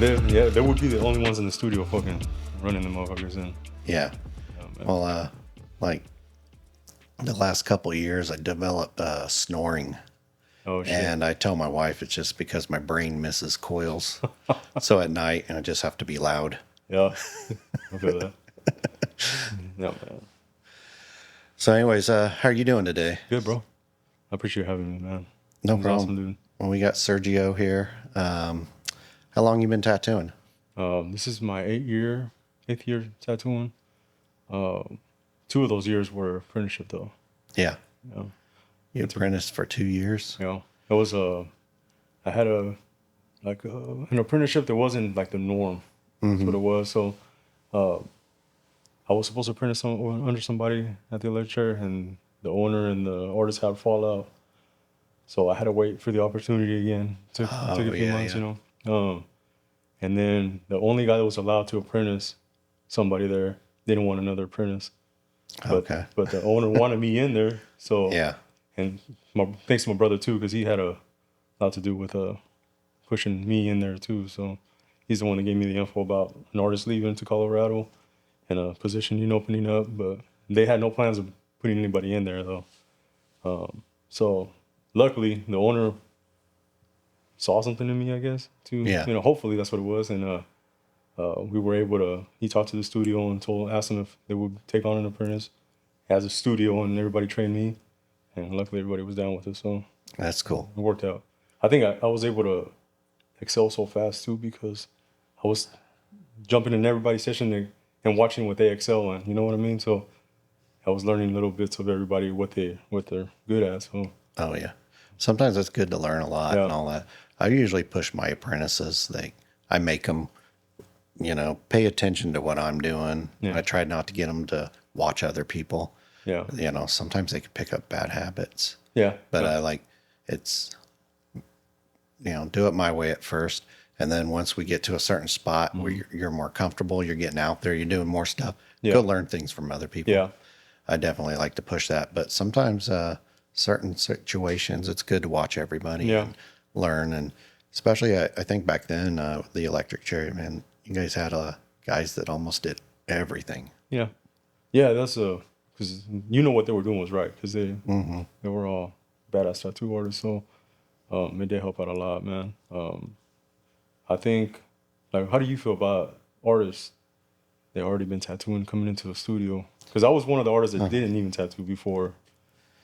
they would be the only ones in the studio fucking running the motherfuckers in. Yeah. Well, like the last couple of years, I developed snoring. Oh shit. And I tell my wife it's just because my brain misses coils. So at night, I just have to be loud. Yeah, I feel that. Yeah, man. So anyways, how are you doing today? Good, bro. I appreciate you having me, man. No It was problem. awesome, dude. Well, we got Sergio here. How long you been tattooing? This is my eighth year tattooing. 2 of those years were apprenticeship, though. Yeah. Yeah. You apprenticed for 2 years? You know, it was I had an apprenticeship that wasn't like the norm. That's what it was. So, I was supposed to apprentice under somebody at the electric chair, and the owner and the artist had a fallout. So I had to wait for the opportunity again. Took a few months, you know. And then the only guy that was allowed to apprentice somebody there didn't want another apprentice. But the owner wanted me in there. So Yeah. And thanks to my brother too, because he had a lot to do with pushing me in there too. So he's the one that gave me the info about an artist leaving to Colorado and a position opening up. But they had no plans of putting anybody in there though. So luckily the owner saw something in me, I guess, too. Yeah. You know, hopefully that's what it was. And we were able to, he talked to the studio and asked them if they would take on an apprentice as a studio, and everybody trained me. And luckily everybody was down with it. So That's cool. it worked out. I think I was able to excel so fast too because I was jumping in everybody's session and watching what they excel in. You know what I mean? So I was learning little bits of everybody, what they're good at. So Oh, yeah. Sometimes it's good to learn a lot and all that. I usually push my apprentices. I make them, pay attention to what I'm doing. Yeah. I try not to get them to watch other people. yeah. Sometimes they can pick up bad habits. Yeah. But I like it's, do it my way at first. And then once we get to a certain spot where you're more comfortable, you're getting out there, you're doing more stuff, go learn things from other people. Yeah. I definitely like to push that. But sometimes certain situations, it's good to watch everybody and learn. And especially, I think back then, the electric chair, man, you guys had guys that almost did everything. Yeah. Yeah, that's because what they were doing was right, because they were all badass tattoo artists. So it did help out a lot, man. I think, like, how do you feel about artists that already been tattooing coming into the studio? Because I was one of the artists that didn't even tattoo before.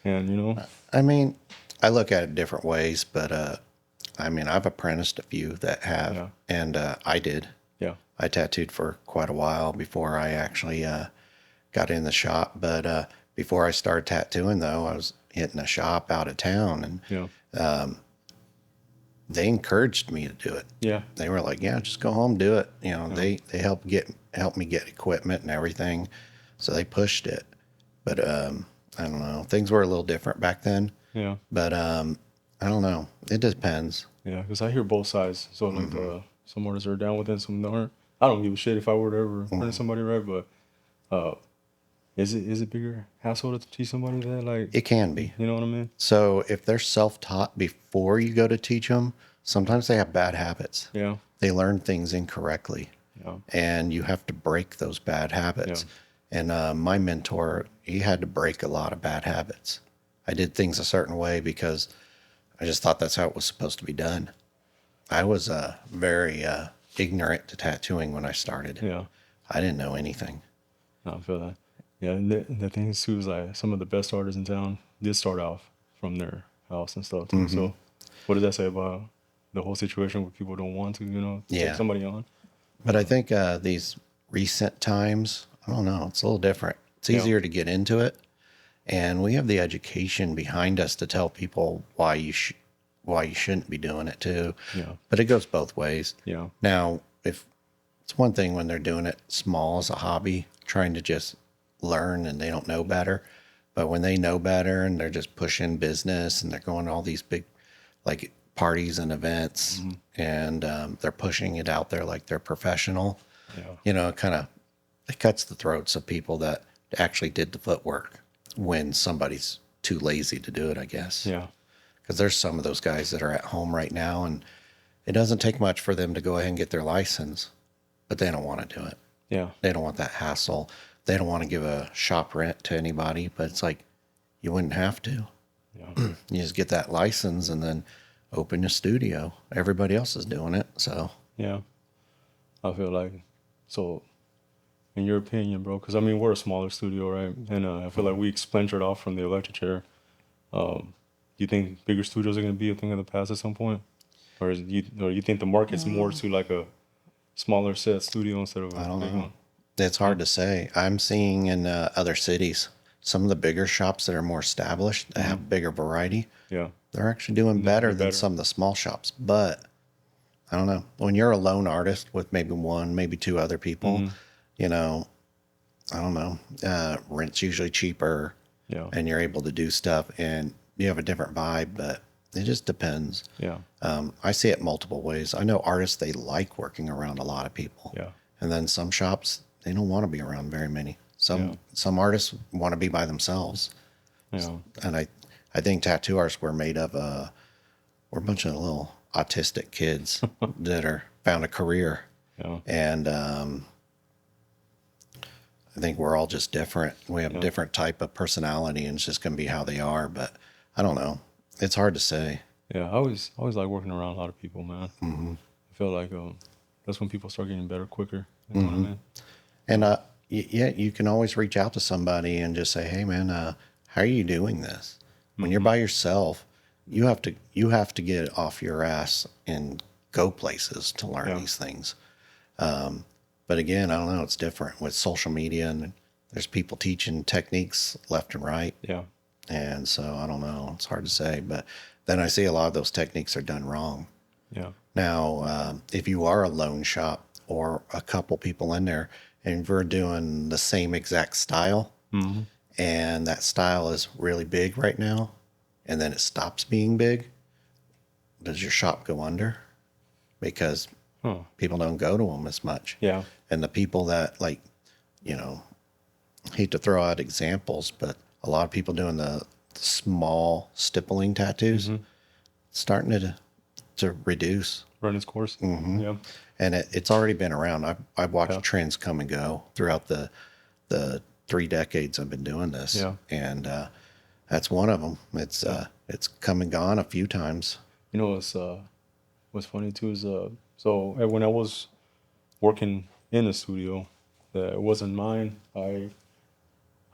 And, I mean, I look at it different ways, but I've apprenticed a few that have, and I did. Yeah. I tattooed for quite a while before I actually got in the shop. But before I started tattooing, though, I was hitting a shop out of town, and they encouraged me to do it. Yeah. They were like, "Yeah, just go home, do it." They helped me get equipment and everything, so they pushed it. But I don't know, things were a little different back then. Yeah. But I don't know. It depends. Yeah, because I hear both sides. So like some artists are down with it, some aren't. I don't give a shit if I were to ever apprentice somebody, right? But is it bigger hassle to teach somebody that? Like, It can be. you know what I mean? So if they're self-taught before you go to teach them, sometimes they have bad habits. Yeah. They learn things incorrectly, Yeah. and you have to break those bad habits. And my mentor, he had to break a lot of bad habits. I did things a certain way because I just thought that's how it was supposed to be done. I was very ignorant to tattooing when I started. Yeah. I didn't know anything. No, I feel that. Yeah, and the thing is too is like some of the best artists in town did start off from their house and stuff too. So what does that say about the whole situation where people don't want to, take somebody on? But I think these recent times, I don't know, it's a little different. It's easier to get into it. And we have the education behind us to tell people why you shouldn't be doing it too. Yeah. But it goes both ways. Yeah. Now, if it's one thing when they're doing it small as a hobby, trying to just learn and they don't know better. But when they know better and they're just pushing business and they're going to all these big like parties and events and they're pushing it out there like they're professional, it cuts the throats of people that actually did the footwork when somebody's too lazy to do it, I guess. Yeah. Because there's some of those guys that are at home right now, and it doesn't take much for them to go ahead and get their license, but they don't want to do it. Yeah. They don't want that hassle. They don't want to give a shop rent to anybody, but it's like, you wouldn't have to. Yeah. You just get that license and then open a studio. Everybody else is doing it. So, Yeah. I feel like, so in your opinion, bro, because I mean, we're a smaller studio, right? And I feel like we splintered off from the electric chair. Do you think bigger studios are going to be a thing of the past at some point? Or you think the market's more to like a smaller set studio instead of I a don't big know. one? It's hard to say. I'm seeing in other cities, some of the bigger shops that are more established, that have bigger variety, Yeah. they're actually doing better than some of the small shops. But I don't know. When you're a lone artist with maybe one, maybe two other people, you know, I don't know. Rent's usually cheaper, Yeah. and you're able to do stuff, and you have a different vibe. But it just depends. Yeah. I see it multiple ways. I know artists, they like working around a lot of people, Yeah. and then some shops, they don't want to be around very many. Yeah. Some artists want to be by themselves, Yeah. and I think tattoo artists were made of we're a bunch of little autistic kids that are found a career. Yeah. And I think we're all just different. We have a different type of personality, and it's just going to be how they are. But I don't know. It's hard to say. Yeah. I always like working around a lot of people, man. I feel like that's when people start getting better quicker. You know what I mean? And yeah, you can always reach out to somebody and just say, "Hey, man, how are you doing this?" When you're by yourself, you have to get off your ass and go places to learn these things. But again, I don't know. It's different with social media, and there's people teaching techniques left and right. Yeah. And so I don't know. It's hard to say. But then I see a lot of those techniques are done wrong. Yeah. Now, if you are a loan shop or a couple people in there and we're doing the same exact style, and that style is really big right now, and then it stops being big, does your shop go under? Because people don't go to them as much. Yeah. And the people that, like, you know, hate to throw out examples, but a lot of people doing the small stippling tattoos, starting to reduce. Run its course. Yeah. And it's already been around. I've watched trends come and go throughout the 3 decades I've been doing this. Yeah. And that's one of them. It's come and gone a few times. You know, what's funny too is so when I was working in the studio, that it wasn't mine. I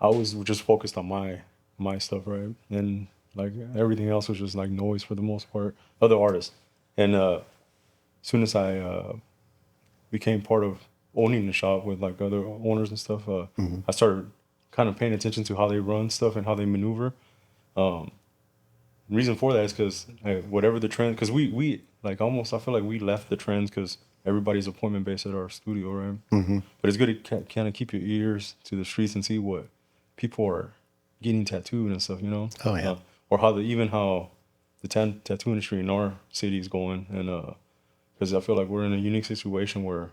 was just focused on my stuff, right? And like everything else was just like noise for the most part. Other artists, and as soon as I became part of owning the shop with like other owners and stuff, I started kind of paying attention to how they run stuff and how they maneuver. The reason for that is because whatever the trend, because we like almost, I feel like we left the trends because everybody's appointment based at our studio, right? But it's good to kind of keep your ears to the streets and see what people are getting tattooed and stuff, you know? Oh, yeah. Or how the tattoo industry in our city is going. And because I feel like we're in a unique situation where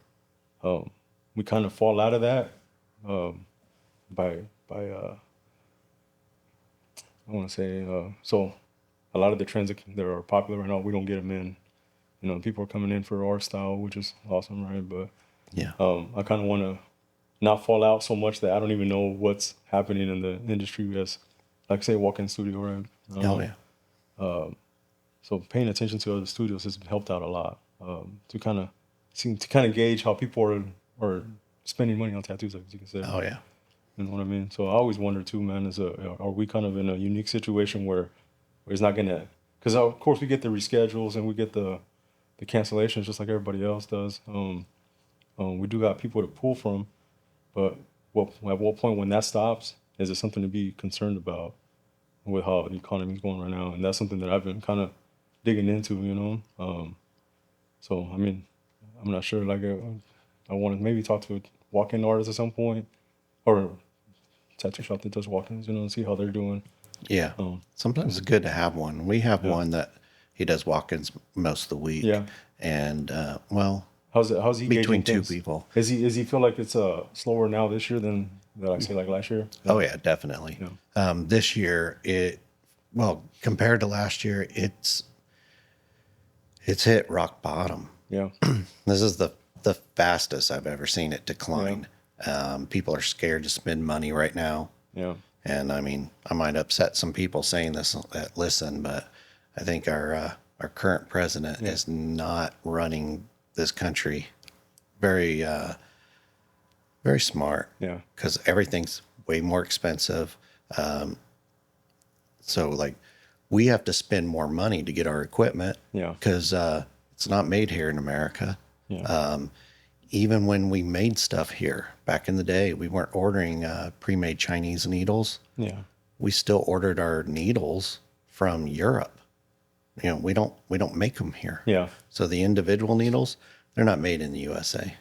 we kind of fall out of that by I want to say, so a lot of the trends that are popular right now, we don't get them in. You know, people are coming in for our style, which is awesome, right? But Yeah. I kind of want to not fall out so much that I don't even know what's happening in the industry as, like, say, walk-in studio, right? Oh, yeah. So paying attention to other studios has helped out a lot to kind of gauge how people are spending money on tattoos, like you can say. Oh, yeah. You know what I mean? So I always wonder too, man, are we kind of in a unique situation where it's not going to, because of course we get the reschedules and we get the cancellations just like everybody else does. We do got people to pull from, but at what point when that stops, is it something to be concerned about with how the economy is going right now? And that's something that I've been kind of digging into, you know? So, I mean, I'm not sure, like, I want to maybe talk to a walk-in artist at some point, or tattoo shop that does walk-ins, you know, and see how they're doing. Yeah. Sometimes it's good to have one. We have one that he does walk-ins most of the week. Yeah. And, well, How's he between gauging two things? people. Does he feel like it's slower now this year than I say like last year? Oh, yeah, definitely. Yeah. This year, compared to last year, it's It's hit rock bottom. Yeah. This is the fastest I've ever seen it decline. People are scared to spend money right now. Yeah. And I mean, I might upset some people saying this that listen, but I think our current president is not running this country very very smart. Yeah. Because everything's way more expensive. So like we have to spend more money to get our equipment. Yeah. Because it's not made here in America. Yeah. Even when we made stuff here back in the day, we weren't ordering pre-made Chinese needles. Yeah. We still ordered our needles from Europe. You know, we don't make them here. Yeah. So the individual needles, they're not made in the USA.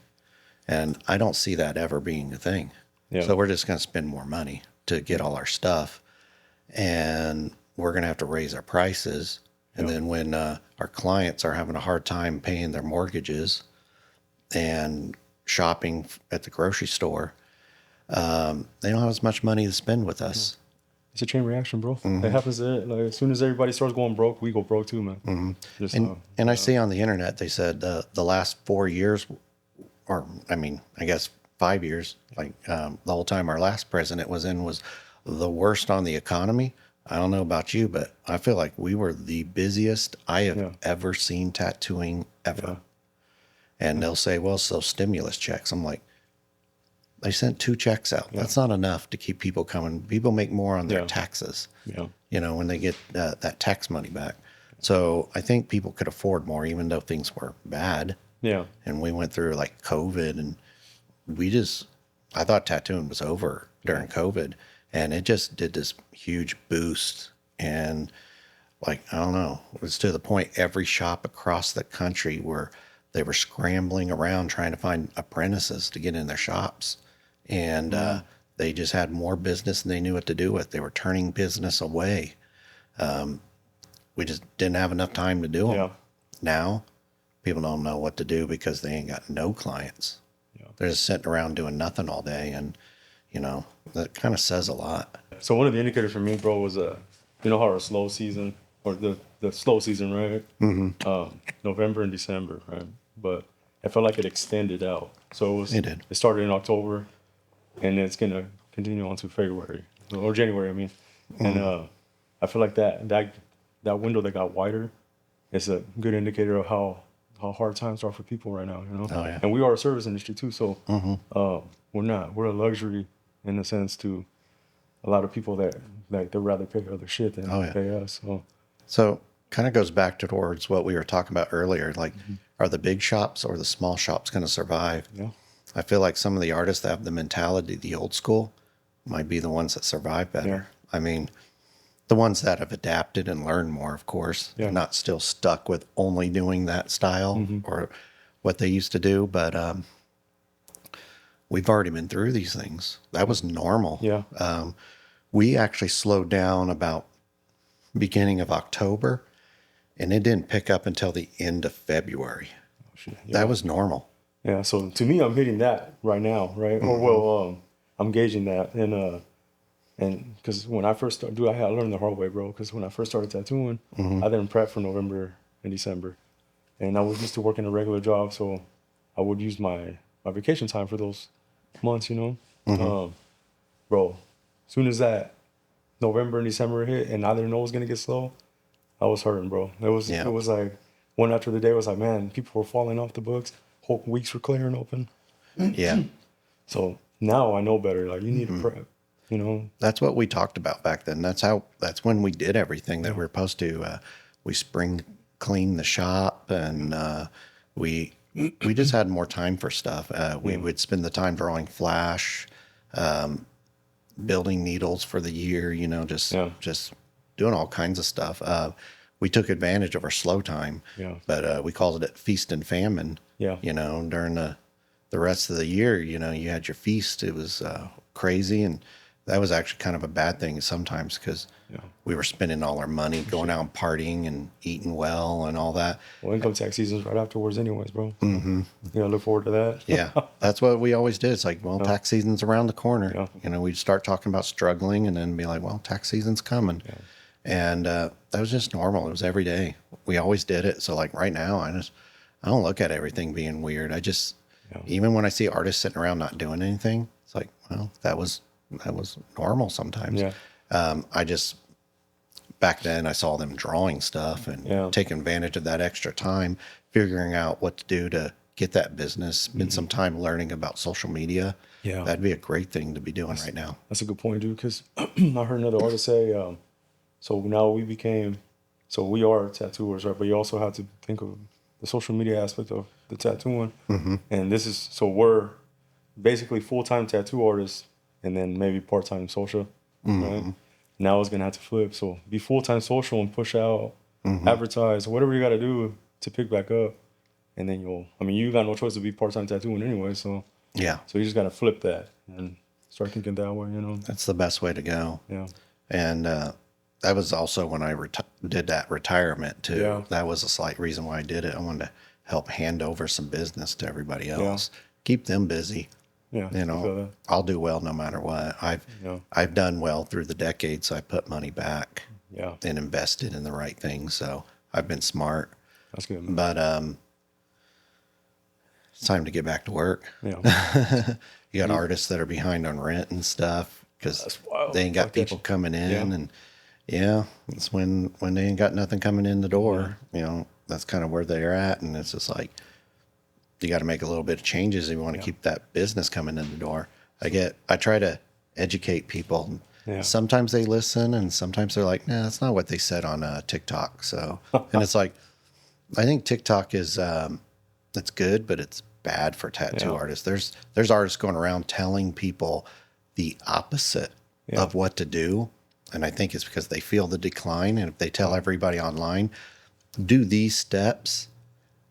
And I don't see that ever being a thing. Yeah. So we're just going to spend more money to get all our stuff. And we're going to have to raise our prices. And then when our clients are having a hard time paying their mortgages and shopping at the grocery store, they don't have as much money to spend with us. It's a chain reaction, bro. It happens. Like, as soon as everybody starts going broke, we go broke too, man. Just, And I see on the internet, they said the last 4 years, or I mean, I guess 5 years, like the whole time our last president was in, was the worst on the economy. I don't know about you, but I feel like we were the busiest I have ever seen tattooing ever. Yeah. And they'll say, well, so stimulus checks. I'm like, they sent 2 checks out. That's not enough to keep people coming. People make more on their taxes, Yeah. you know, when they get that tax money back. So I think people could afford more, even though things were bad. Yeah. And we went through like COVID, and I thought tattooing was over during COVID, and it just did this huge boost. And like, I don't know, it was to the point every shop across the country where they were scrambling around trying to find apprentices to get in their shops. And they just had more business than they knew what to do with. They were turning business away. We just didn't have enough time to do them. Yeah. Now, people don't know what to do because they ain't got no clients. Yeah. They're just sitting around doing nothing all day. And, you know, that kind of says a lot. So one of the indicators for me, bro, was you know how our slow season, or the slow season, right? November and December, right? But I felt like it extended out. So It did. It started in October, and it's gonna continue on to February or January. I mean, and I feel like that window that got wider is a good indicator of how hard times are for people right now. You know, Oh, yeah. And we are a service industry too, so we're a luxury in a sense to a lot of people that they'd rather pay other shit than pay us. So kind of goes back towards what we were talking about earlier. Like, are the big shops or the small shops going to survive? Yeah. I feel like some of the artists that have the mentality, the old school, might be the ones that survive better. Yeah. I mean, the ones that have adapted and learned more, of course, Yeah. not still stuck with only doing that style or what they used to do. But we've already been through these things. That was normal. Yeah. We actually slowed down about beginning of October, and it didn't pick up until the end of February. Yeah. That was normal. Yeah, so to me, I'm hitting that right now, right? Or well, I'm gauging that, and because when I first started, I learned the hard way, bro. Because when I first started tattooing, I didn't prep for November and December, and I was used to working a regular job, so I would use my vacation time for those months, you know. Bro, as soon as that November and December hit, and I didn't know it was gonna get slow, I was hurting, bro. It was like one after the day was like, man, people were falling off the books. Whole weeks were clearing open. Yeah. So now I know better. Like, you need to prep, you know. That's what we talked about back then. That's when we did everything that we were supposed to. We spring cleaned the shop, and we just had more time for stuff. We would spend the time drawing flash, building needles for the year, you know, just doing all kinds of stuff. We took advantage of our slow time, but we called it feast and famine. Yeah. You know, during the rest of the year, you know, you had your feast. It was crazy, and that was actually kind of a bad thing sometimes because we were spending all our money going out and partying and eating well and all that. Well, income tax season's right afterwards anyways, bro. You gotta look forward to that. Yeah, that's what we always did. It's like, well, tax season's around the corner. Yeah. You know, we'd start talking about struggling and then be like, well, tax season's coming. And that was just normal. It was every day. we always did it. So like right now, I don't look at everything being weird. Even when I see artists sitting around not doing anything, it's like, well, that was normal sometimes. Yeah. I just, back then I saw them drawing stuff and taking advantage of that extra time, figuring out what to do to get that business, spend some time learning about social media. Yeah. That'd be a great thing to be doing right now. That's a good point, dude. Because I heard another artist say, so now we are tattooers, right? But you also have to think of the social media aspect of the tattooing. And so we're basically full-time tattoo artists and then maybe part-time social, right? Now it's going to have to flip. So be full-time social and push out, advertise, whatever you got to do to pick back up. And then you got no choice to be part-time tattooing anyway. So Yeah. so you just got to flip that and start thinking that way, That's the best way to go. Yeah. And that was also when I did that retirement too. Yeah. That was a slight reason why I did it. I wanted to help hand over some business to everybody else, keep them busy. Yeah. You know, I'll do well no matter what. I've done well through the decades. So I put money back and invested in the right things. So I've been smart. That's good, man. But it's time to get back to work. Yeah. You got artists that are behind on rent and stuff because they ain't got people coming in. And it's when they ain't got nothing coming in the door, that's kind of where they're at. And it's just like, you got to make a little bit of changes if you want to keep that business coming in the door. I try to educate people. Yeah. Sometimes they listen and sometimes they're like, nah, that's not what they said on TikTok. So, and it's like, I think TikTok is, it's good, but it's bad for tattoo artists. There's artists going around telling people the opposite of what to do. And I think it's because they feel the decline. And if they tell everybody online, do these steps,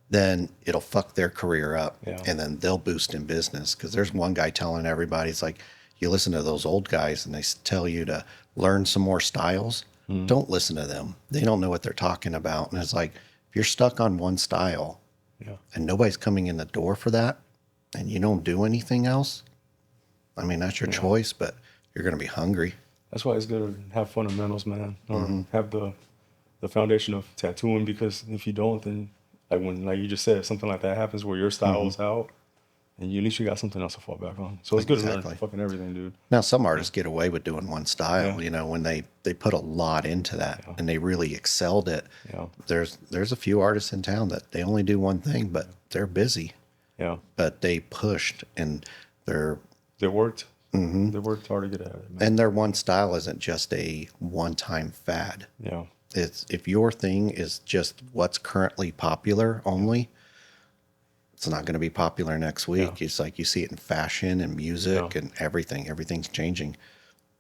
then it'll fuck their career up and then they'll boost in business. Because there's one guy telling everybody, it's like, you listen to those old guys and they tell you to learn some more styles. Don't listen to them. They don't know what they're talking about. And it's like, if you're stuck on one style and nobody's coming in the door for that and you don't do anything else, I mean, that's your choice, but you're going to be hungry. That's why it's good to have fundamentals, man, or have the foundation of tattooing, because if you don't, then like you just said, something like that happens where your style is out, and at least you got something else to fall back on. So it's good to learn fucking everything, dude. Now, some artists get away with doing one style, when they put a lot into that and they really excelled it. Yeah. There's a few artists in town that they only do one thing, but they're busy. Yeah. But they pushed and they worked. They worked hard to get at it, man. And their one style isn't just a one-time fad. Yeah. It's if your thing is just what's currently popular only, it's not going to be popular next week. It's like you see it in fashion and music and everything. Everything's changing.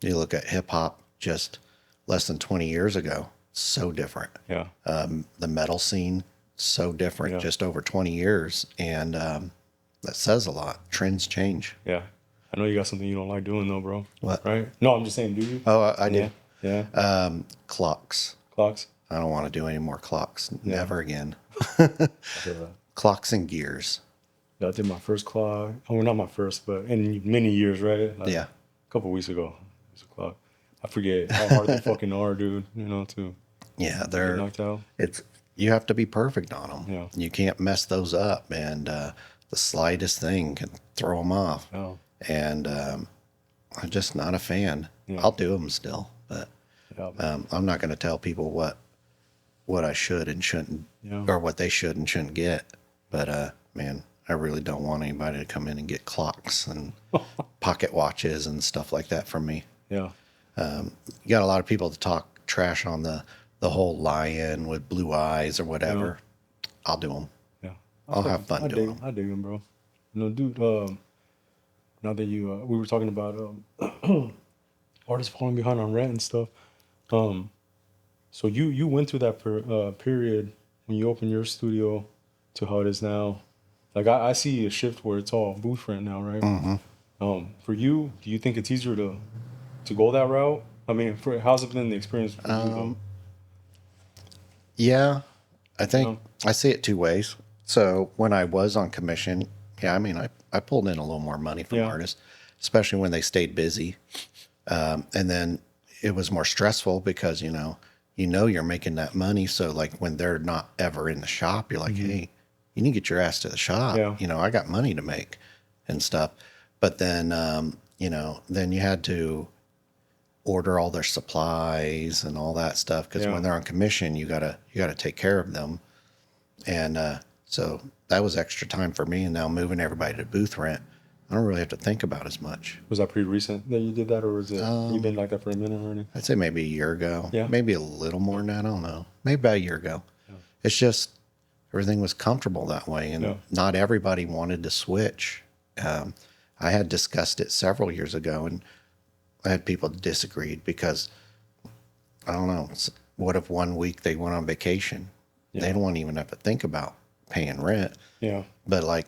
You look at hip hop just less than 20 years ago, so different. Yeah. The metal scene, so different, just over 20 years. And that says a lot. Trends change. Yeah. I know you got something you don't like doing though, bro. What? Right? No, I'm just saying, do you? Oh, I do. Yeah. Clocks. Clocks? I don't want to do any more clocks. Never again. Sure. Clocks and gears. Yeah, I did my first clock. Oh, well, not my first, but in many years, right? Like Yeah. A couple of weeks ago, it was a clock. I forget how hard they fucking are, dude. To Yeah, get they're knocked out. you have to be perfect on them. Yeah. You can't mess those up, and the slightest thing can throw them off. Oh. And I'm just not a fan. Yeah. I'll do them still, but Yeah. I'm not going to tell people what I should and shouldn't, or what they should and shouldn't get. But man, I really don't want anybody to come in and get clocks and pocket watches and stuff like that from me. Yeah. You got a lot of people that talk trash on the whole lion with blue eyes or whatever. I'll do them. Yeah. I'll have fun doing them. I dig them, bro. Dude, now that we were talking about artists falling behind on rent and stuff. So you went through that period when you opened your studio to how it is now. Like I see a shift where it's all booth rent now, right? For you, do you think it's easier to go that route? I mean, how's it been the experience for you, though? Yeah, I think I see it two ways. So when I was on commission, I mean, I pulled in a little more money from artists, especially when they stayed busy. And then it was more stressful because, you you know you're making that money. So like when they're not ever in the shop, you're like, hey, you need to get your ass to the shop. Yeah. You know, I got money to make and stuff. But then, you know, then you had to order all their supplies and all that stuff because Yeah. when they're on commission, you gotta take care of them. And so that was extra time for me. And now moving everybody to booth rent, I don't really have to think about as much. Was that pretty recent that you did that, or was it you been like that for a minute already? I'd say maybe a year ago. Yeah. Maybe a little more than that. I don't know. Maybe about a year ago. Yeah. It's just everything was comfortable that way. And Yeah. not everybody wanted to switch. I had discussed it several years ago, and I had people disagreed because, I don't know, what if one week they went on vacation? Yeah. They don't even have to think about paying rent. Yeah. But like,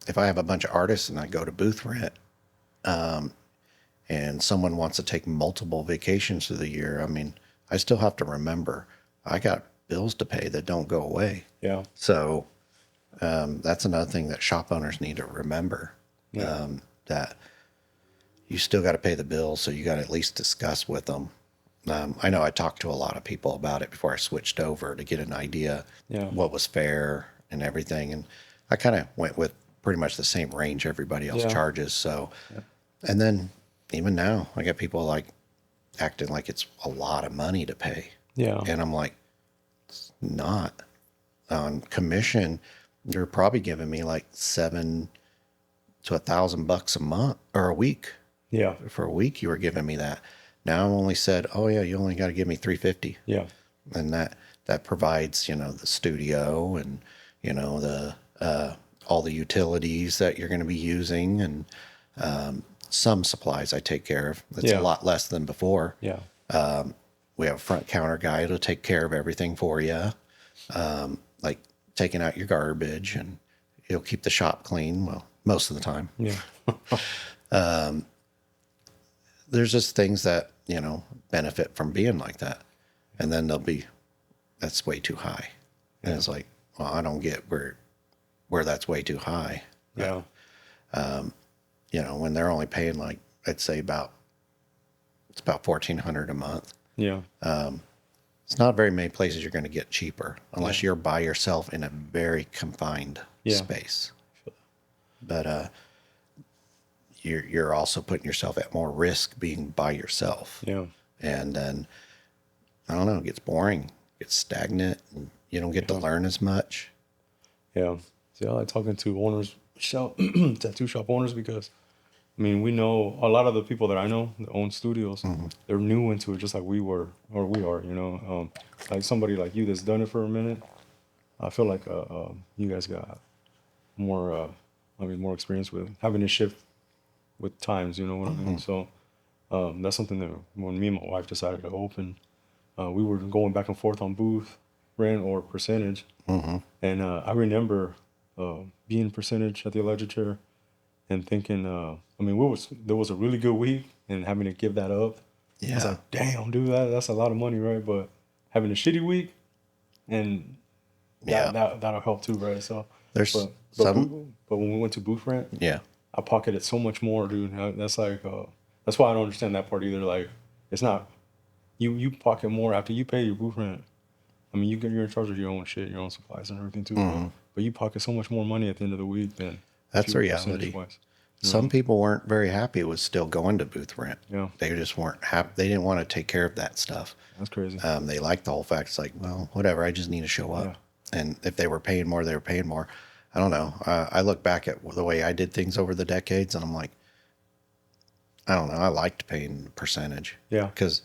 if I have a bunch of artists and I go to booth rent, and someone wants to take multiple vacations through the year, I mean, I still have to remember I got bills to pay that don't go away. Yeah. So that's another thing that shop owners need to remember, that you still got to pay the bills. So you got to at least discuss with them. I know I talked to a lot of people about it before I switched over to get an idea what was fair and everything. And I kind of went with pretty much the same range everybody else charges. So, and then even now I got people like acting like it's a lot of money to pay. Yeah. And I'm like, it's not. On commission, you're probably giving me like $700 to $1,000 a month or a week. Yeah. For a week, you were giving me that. Now I'm only said, oh yeah, you only got to give me $350. Yeah. And that provides, you know, the studio and, you know, the all the utilities that you're going to be using, and some supplies I take care of. It's a lot less than before. Yeah. We have a front counter guy that'll take care of everything for you, like taking out your garbage, and he'll keep the shop clean. Well, most of the time. Yeah. There's just things that, you know, benefit from being like that. And then they'll be, that's way too high. And it's like, well, I don't get where that's way too high. Yeah. You know, when they're only paying like, I'd say it's about $1,400 a month. Yeah. It's not very many places you're going to get cheaper unless you're by yourself in a very confined space. But you're also putting yourself at more risk being by yourself. Yeah. And then, I don't know, it gets boring, gets stagnant, and you don't get to learn as much. Yeah. See, I like talking to owners, tattoo shop owners, because, I mean, we know a lot of the people that I know that own studios, they're new into it just like we were, or we are, you know. Like somebody like you that's done it for a minute, I feel like you guys got more, more experience with having to shift with times, you know what I mean? So that's something that when me and my wife decided to open, we were going back and forth on booth rent or percentage. And I remember being percentage at the electric chair and thinking, there was a really good week and having to give that up. I was like, damn, dude, that's a lot of money, right? But having a shitty week, and that'll help too, right? So There's but when we went to booth rent, yeah. I pocketed so much more, dude. That's like, that's why I don't understand that part either. Like, it's not, you pocket more after you pay your booth rent. I mean, you're in charge of your own shit, your own supplies and everything too. But you pocket so much more money at the end of the week than That's the reality. Some people weren't very happy with still going to booth rent. Yeah. They just weren't happy. They didn't want to take care of that stuff. That's crazy. They liked the whole fact. It's like, well, whatever. I just need to show up. Yeah. And if they were paying more, they were paying more. I don't know. I look back at the way I did things over the decades, and I'm like, I don't know. I liked paying percentage. Yeah. Because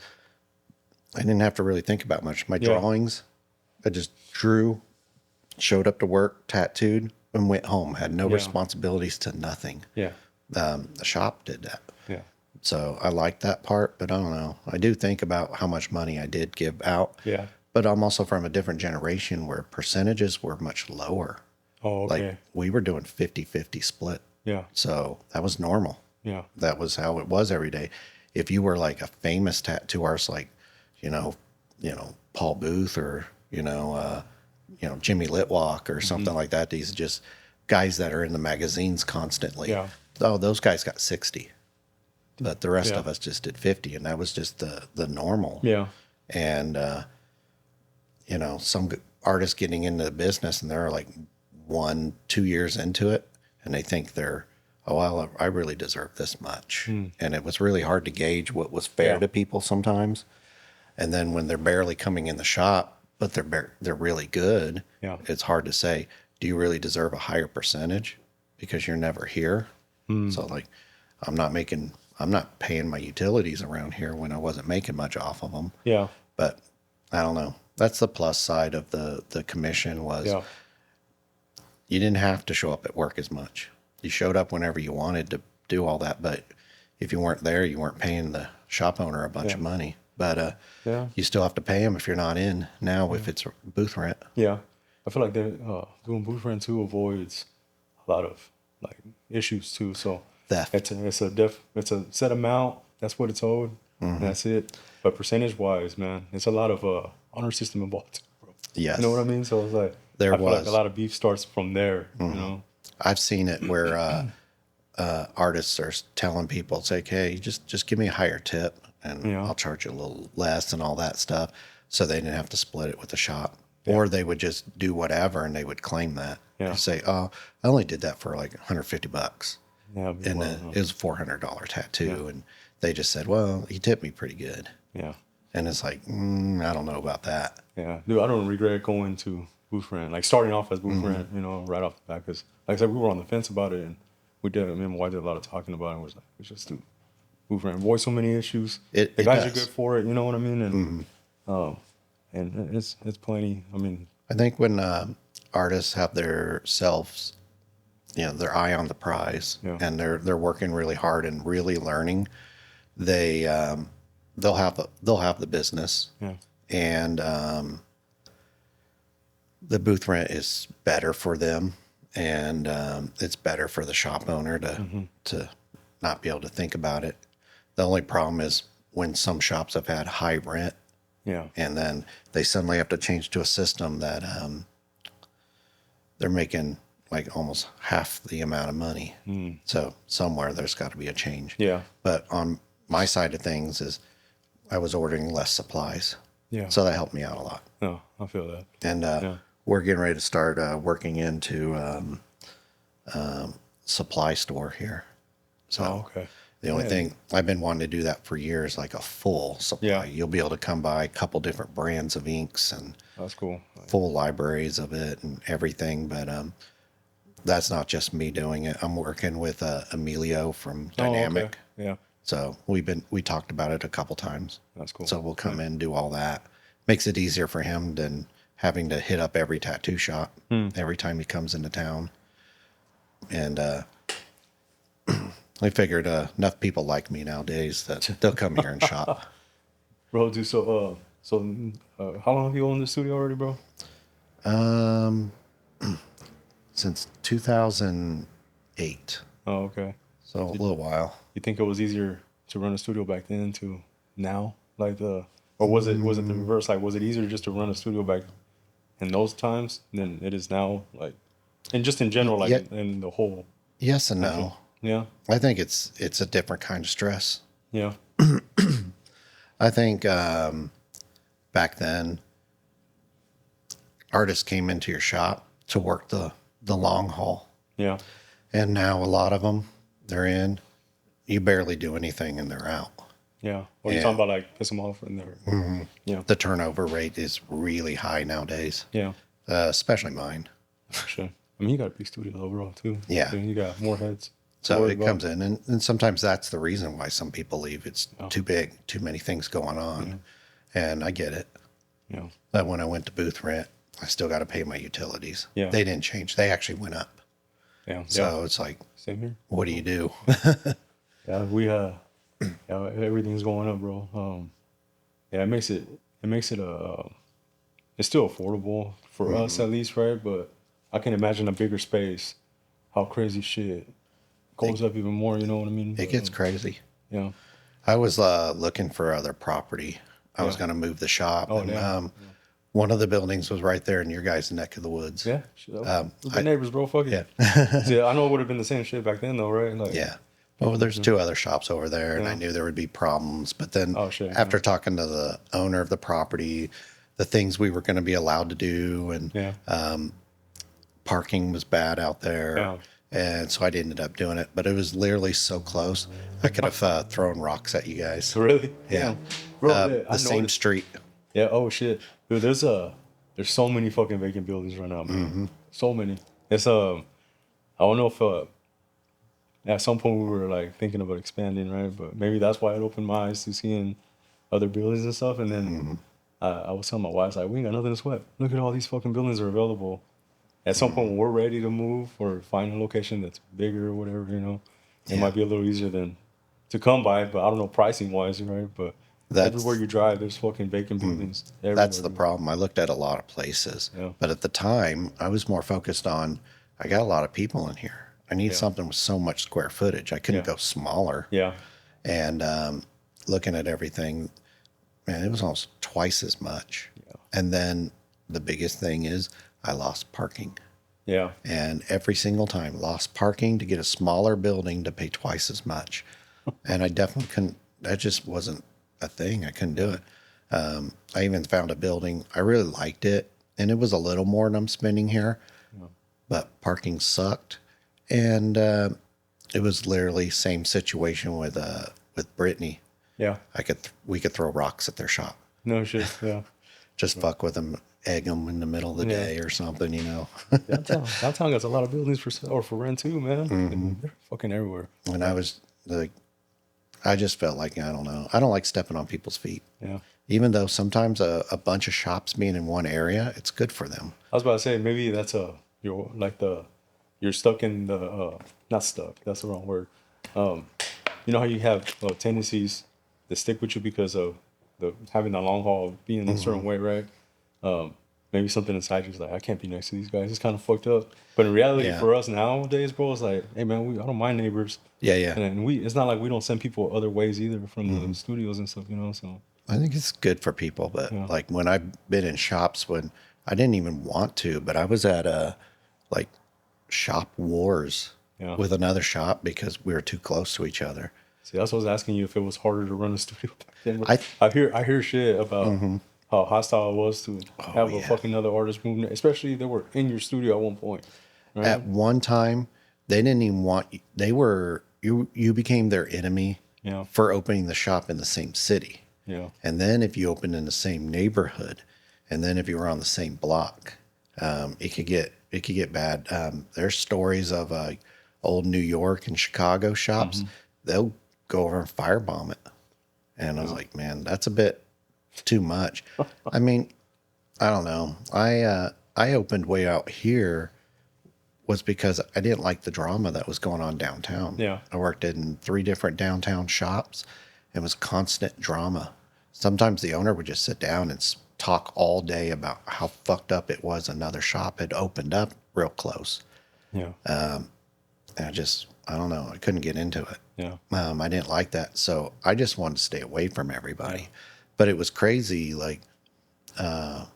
I didn't have to really think about much. My drawings, I just drew, showed up to work, tattooed, and went home. Had no responsibilities to nothing. Yeah. The shop did that. Yeah. So I like that part, but I don't know. I do think about how much money I did give out. Yeah. But I'm also from a different generation where percentages were much lower. Oh, okay. Like we were doing 50-50 split. Yeah. So that was normal. Yeah. That was how it was every day. If you were like a famous tattoo artist, like, you know, Paul Booth or, Jimmy Litwalk or something like that. These are just guys that are in the magazines constantly. Yeah. Oh, those guys got 60. But the rest of us just did 50, and that was just the normal. Yeah. And you know, some artists getting into the business and they're like 1-2 years into it and they think they're, oh, well, I really deserve this much. And it was really hard to gauge what was fair to people sometimes. And then when they're barely coming in the shop, but they're really good, it's hard to say, do you really deserve a higher percentage because you're never here? So like, I'm not paying my utilities around here when I wasn't making much off of them. Yeah. But I don't know. That's the plus side of the commission was you didn't have to show up at work as much. You showed up whenever you wanted to do all that. But if you weren't there, you weren't paying the shop owner a bunch of money. But you still have to pay them if you're not in now if it's booth rent. Yeah. I feel like they're doing booth rent too avoids a lot of like issues too. So Theft. it's a set amount. That's what it's owed. And that's it. But percentage wise, man, it's a lot of honor system involved too, bro. Yes. You know what I mean? So it's like I feel like a lot of beef starts from there. You know. I've seen it where artists are telling people, it's like, hey, just give me a higher tip and I'll charge you a little less and all that stuff. So they didn't have to split it with the shop. Or they would just do whatever and they would claim that. Yeah. Say, oh, I only did that for like $150. Yeah. And it was a $400 tattoo. And they just said, well, he tipped me pretty good. Yeah. And it's like, I don't know about that. Yeah. Dude, I don't regret going to booth rent, like starting off as booth rent, you know, right off the bat. Because like I said, we were on the fence about it and me and my wife did a lot of talking about it. And was like, we just do booth rent, avoid so many issues. The guys are good for it, you know what I mean? And and it's plenty. I mean, I think when artists have their selves, you know, their eye on the prize, and they're working really hard and really learning, they'll have the business, and the booth rent is better for them, and it's better for the shop owner to not be able to think about it. The only problem is when some shops have had high rent. Yeah. And then they suddenly have to change to a system that they're making like almost half the amount of money. So somewhere there's got to be a change. Yeah. But on my side of things is I was ordering less supplies. Yeah. So that helped me out a lot. Oh, I feel that. And we're getting ready to start working into supply store here. So okay. The only thing I've been wanting to do that for years, like a full supply. Yeah. You'll be able to come by a couple different brands of inks and that's cool. Full libraries of it and everything. But that's not just me doing it. I'm working with Emilio from Dynamic. Okay. Yeah. So we talked about it a couple times. That's cool. So we'll come in and do all that. Makes it easier for him than having to hit up every tattoo shop every time he comes into town. And I figured enough people like me nowadays that they'll come here and shop. Bro, dude, so how long have you owned the studio already, bro? Since 2008. Oh, okay. So a little while. You think it was easier to run a studio back then to now? Like or was it the reverse? Like, was it easier just to run a studio back in those times than it is now? Like, and just in general, like in the whole. Yes and no. Yeah. I think it's a different kind of stress. Yeah. I think back then artists came into your shop to work the long haul. Yeah. And now a lot of them, they're in, you barely do anything and they're out. Yeah. Well, you're talking about like piss them off and they're, yeah. The turnover rate is really high nowadays. Yeah. Especially mine. Sure. I mean, you got a big studio overall too. Yeah. So you got more heads. So it comes in, and sometimes that's the reason why some people leave. It's too big, too many things going on, and I get it. Yeah. But when I went to booth rent, I still got to pay my utilities. Yeah. They didn't change. They actually went up. Yeah. So it's like, same here. What do you do? We everything's going up, bro. It makes it it's still affordable for us at least, right? But I can imagine a bigger space, how crazy shit goes up even more, you know what I mean? It gets crazy. Yeah. I was looking for other property. I was going to move the shop. Oh, and, one of the buildings was right there in your guys' neck of the woods. Yeah. Good neighbors, bro. Fuck it. Yeah. See, I know it would have been the same shit back then, though, right? Like, yeah. Well, there's two other shops over there, and I knew there would be problems. But then after talking to the owner of the property, the things we were going to be allowed to do, and Yeah. parking was bad out there. Yeah. And so I ended up doing it, but it was literally so close. I could have thrown rocks at you guys. Really? Yeah. Bro, The same street. Yeah. Oh shit, dude. There's so many fucking vacant buildings right now, man. So many. It's I don't know if at some point we were like thinking about expanding, right? But maybe that's why it opened my eyes to seeing other buildings and stuff. And then I was telling my wife, like, we ain't got nothing to sweat. Look at all these fucking buildings that are available. At some point when we're ready to move or find a location that's bigger or whatever, it might be a little easier than to come by. But I don't know pricing wise, right? But everywhere you drive, there's fucking vacant buildings. That's the problem. I looked at a lot of places, but at the time, I was more focused on, I got a lot of people in here. I need something with so much square footage. I couldn't go smaller. Yeah. And looking at everything, man, it was almost twice as much. Yeah. And then the biggest thing is I lost parking. Yeah. And every single time, lost parking to get a smaller building to pay twice as much. And I definitely couldn't, that just wasn't a thing. I couldn't do it. I even found a building. I really liked it, and it was a little more than I'm spending here, but parking sucked. And it was literally same situation with Brittany. Yeah. We could throw rocks at their shop. No shit. Yeah. Just fuck with them, egg them in the middle of the day or something, Downtown got a lot of buildings for sale or for rent too, man. They're fucking everywhere. And I was like, I just felt like, I don't know. I don't like stepping on people's feet. Yeah. Even though sometimes a bunch of shops being in one area, it's good for them. I was about to say, maybe that's you're stuck in not stuck, that's the wrong word. You know how you have tendencies that stick with you because of having that long haul being a certain way, right? Maybe something inside you is like, I can't be next to these guys. It's kind of fucked up. But in reality, for us nowadays, bro, it's like, hey man, I don't mind neighbors. Yeah, yeah. And it's not like we don't send people other ways either from the studios and stuff, So I think it's good for people, but like when I've been in shops when I didn't even want to, but I was at like shop wars with another shop because we were too close to each other. See, that's what I was asking you if it was harder to run a studio back then. I hear shit about how hostile it was to have a fucking other artist moving, especially if they were in your studio at one point. Right? At one time, they didn't even want you. They were you became their enemy for opening the shop in the same city. Yeah. And then if you opened in the same neighborhood, and then if you were on the same block, it could get bad. There's stories of old New York and Chicago shops. They'll go over and firebomb it. And I was like, man, that's a bit too much. I mean, I don't know. I opened way out here was because I didn't like the drama that was going on downtown. Yeah. I worked in 3 different downtown shops. It was constant drama. Sometimes the owner would just sit down and talk all day about how fucked up it was another shop had opened up real close. Yeah. And I don't know. I couldn't get into it. Yeah. I didn't like that. So I just wanted to stay away from everybody. But it was crazy. Like, I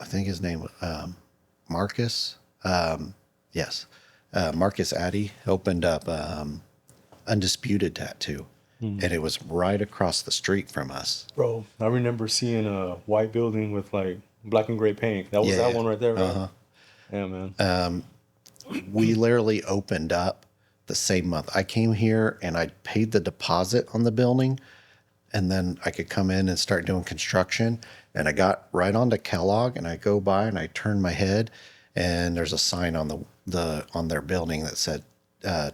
think his name was Marcus. Yes. Marcus Addy opened up Undisputed Tattoo. And it was right across the street from us. Bro, I remember seeing a white building with like black and gray paint. That was that one right there, right? Yeah, man. We literally opened up the same month. I came here and I paid the deposit on the building, and then I could come in and start doing construction. And I got right onto Kellogg, and I go by and I turn my head, and there's a sign on on their building that said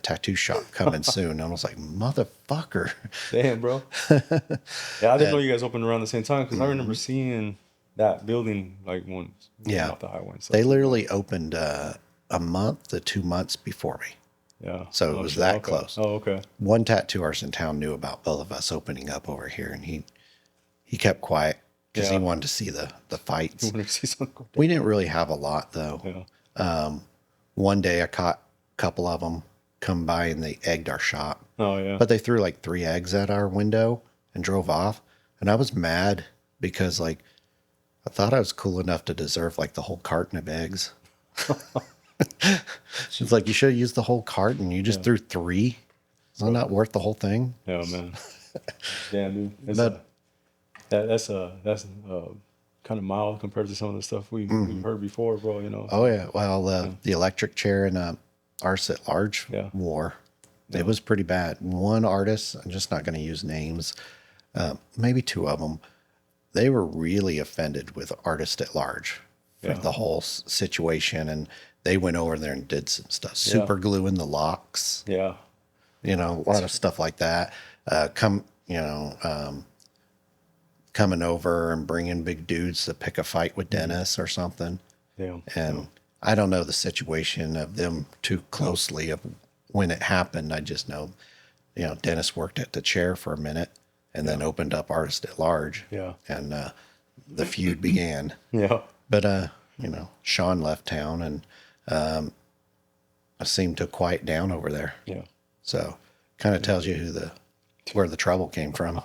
tattoo shop coming soon. And I was like, motherfucker. Damn, bro. Yeah, I didn't know you guys opened around the same time because I remember seeing that building like once off the highway. So. They literally opened a month to 2 months before me. Yeah. So it was that close. Oh, okay. One tattoo artist in town knew about both of us opening up over here, and he kept quiet because he wanted to see the fights. We didn't really have a lot though. Yeah. One day I caught a couple of them come by and they egged our shop. Oh yeah. But they threw like 3 eggs at our window and drove off, and I was mad because like I thought I was cool enough to deserve like the whole carton of eggs. It's like, you should have used the whole carton. You just threw 3. Is that not worth the whole thing? Yeah, man. Damn, dude. That's kind of mild compared to some of the stuff we've heard before, bro. You know. Oh yeah. Well, the electric chair and Artists at Large Yeah. war, it was pretty bad. One artist, I'm just not going to use names, maybe two of them, they were really offended with Artist at Large for Yeah. the whole situation, and they went over there and did some stuff, super gluing the locks, Yeah. you know, a lot of stuff like that. Coming over and bringing big dudes to pick a fight with Dennis or something. Yeah. And I don't know the situation of them too closely of when it happened. I just know, you know, Dennis worked at the chair for a minute and then opened up Artist at Large. Yeah. And the feud began. Yeah. But, you know, Sean left town and it seemed to quiet down over there. Yeah. So kind of tells you where the trouble came from.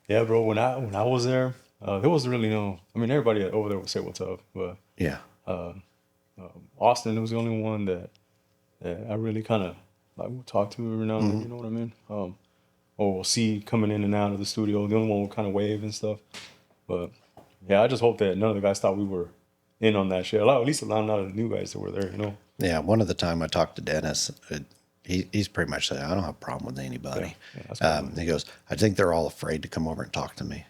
Yeah, bro. When I was there, there was really no. I mean, everybody over there would say what's up, but Yeah. Austin was the only one that I really kind of like would talk to every now and then. You know what I mean? Or we'll see coming in and out of the studio. The only one would kind of wave and stuff. But yeah, I just hope that none of the guys thought we were in on that shit. At least a lot of the new guys that were there. You know? Yeah. One of the time I talked to Dennis, he's pretty much said, I don't have a problem with anybody. He goes, I think they're all afraid to come over and talk to me.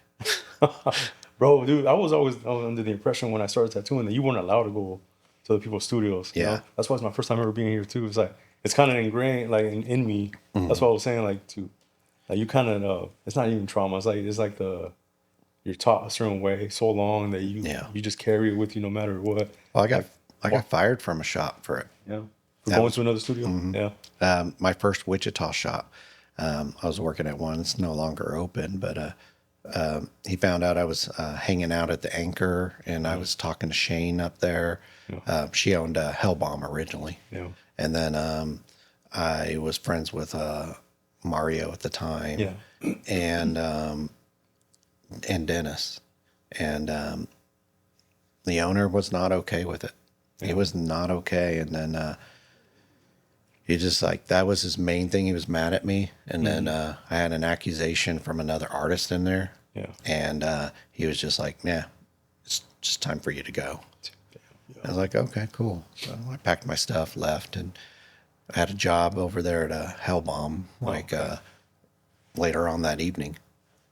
Bro, dude, I was under the impression when I started tattooing that you weren't allowed to go to the people's studios. You know? That's why it's my first time ever being here too. It's like it's kind of ingrained like in me. That's what I was saying. Like you kind of it's not even trauma. It's like you're taught a certain way so long that you just carry it with you no matter what. Well, I got fired from a shop for it. Yeah, for going to another studio. Yeah. My first Wichita shop. I was working at one. It's no longer open, but he found out I was hanging out at the Anchor, and I was talking to Shane up there. She owned Hellbomb originally. Yeah. And then I was friends with Mario at the time. Yeah. And Dennis. And the owner was not okay with it. He was not okay. And then he just like, that was his main thing. He was mad at me. And then I had an accusation from another artist in there. Yeah. And he was just like, yeah, it's just time for you to go. Yeah. I was like, okay, cool. So I packed my stuff, left, and I had a job over there at Hellbomb, later on that evening.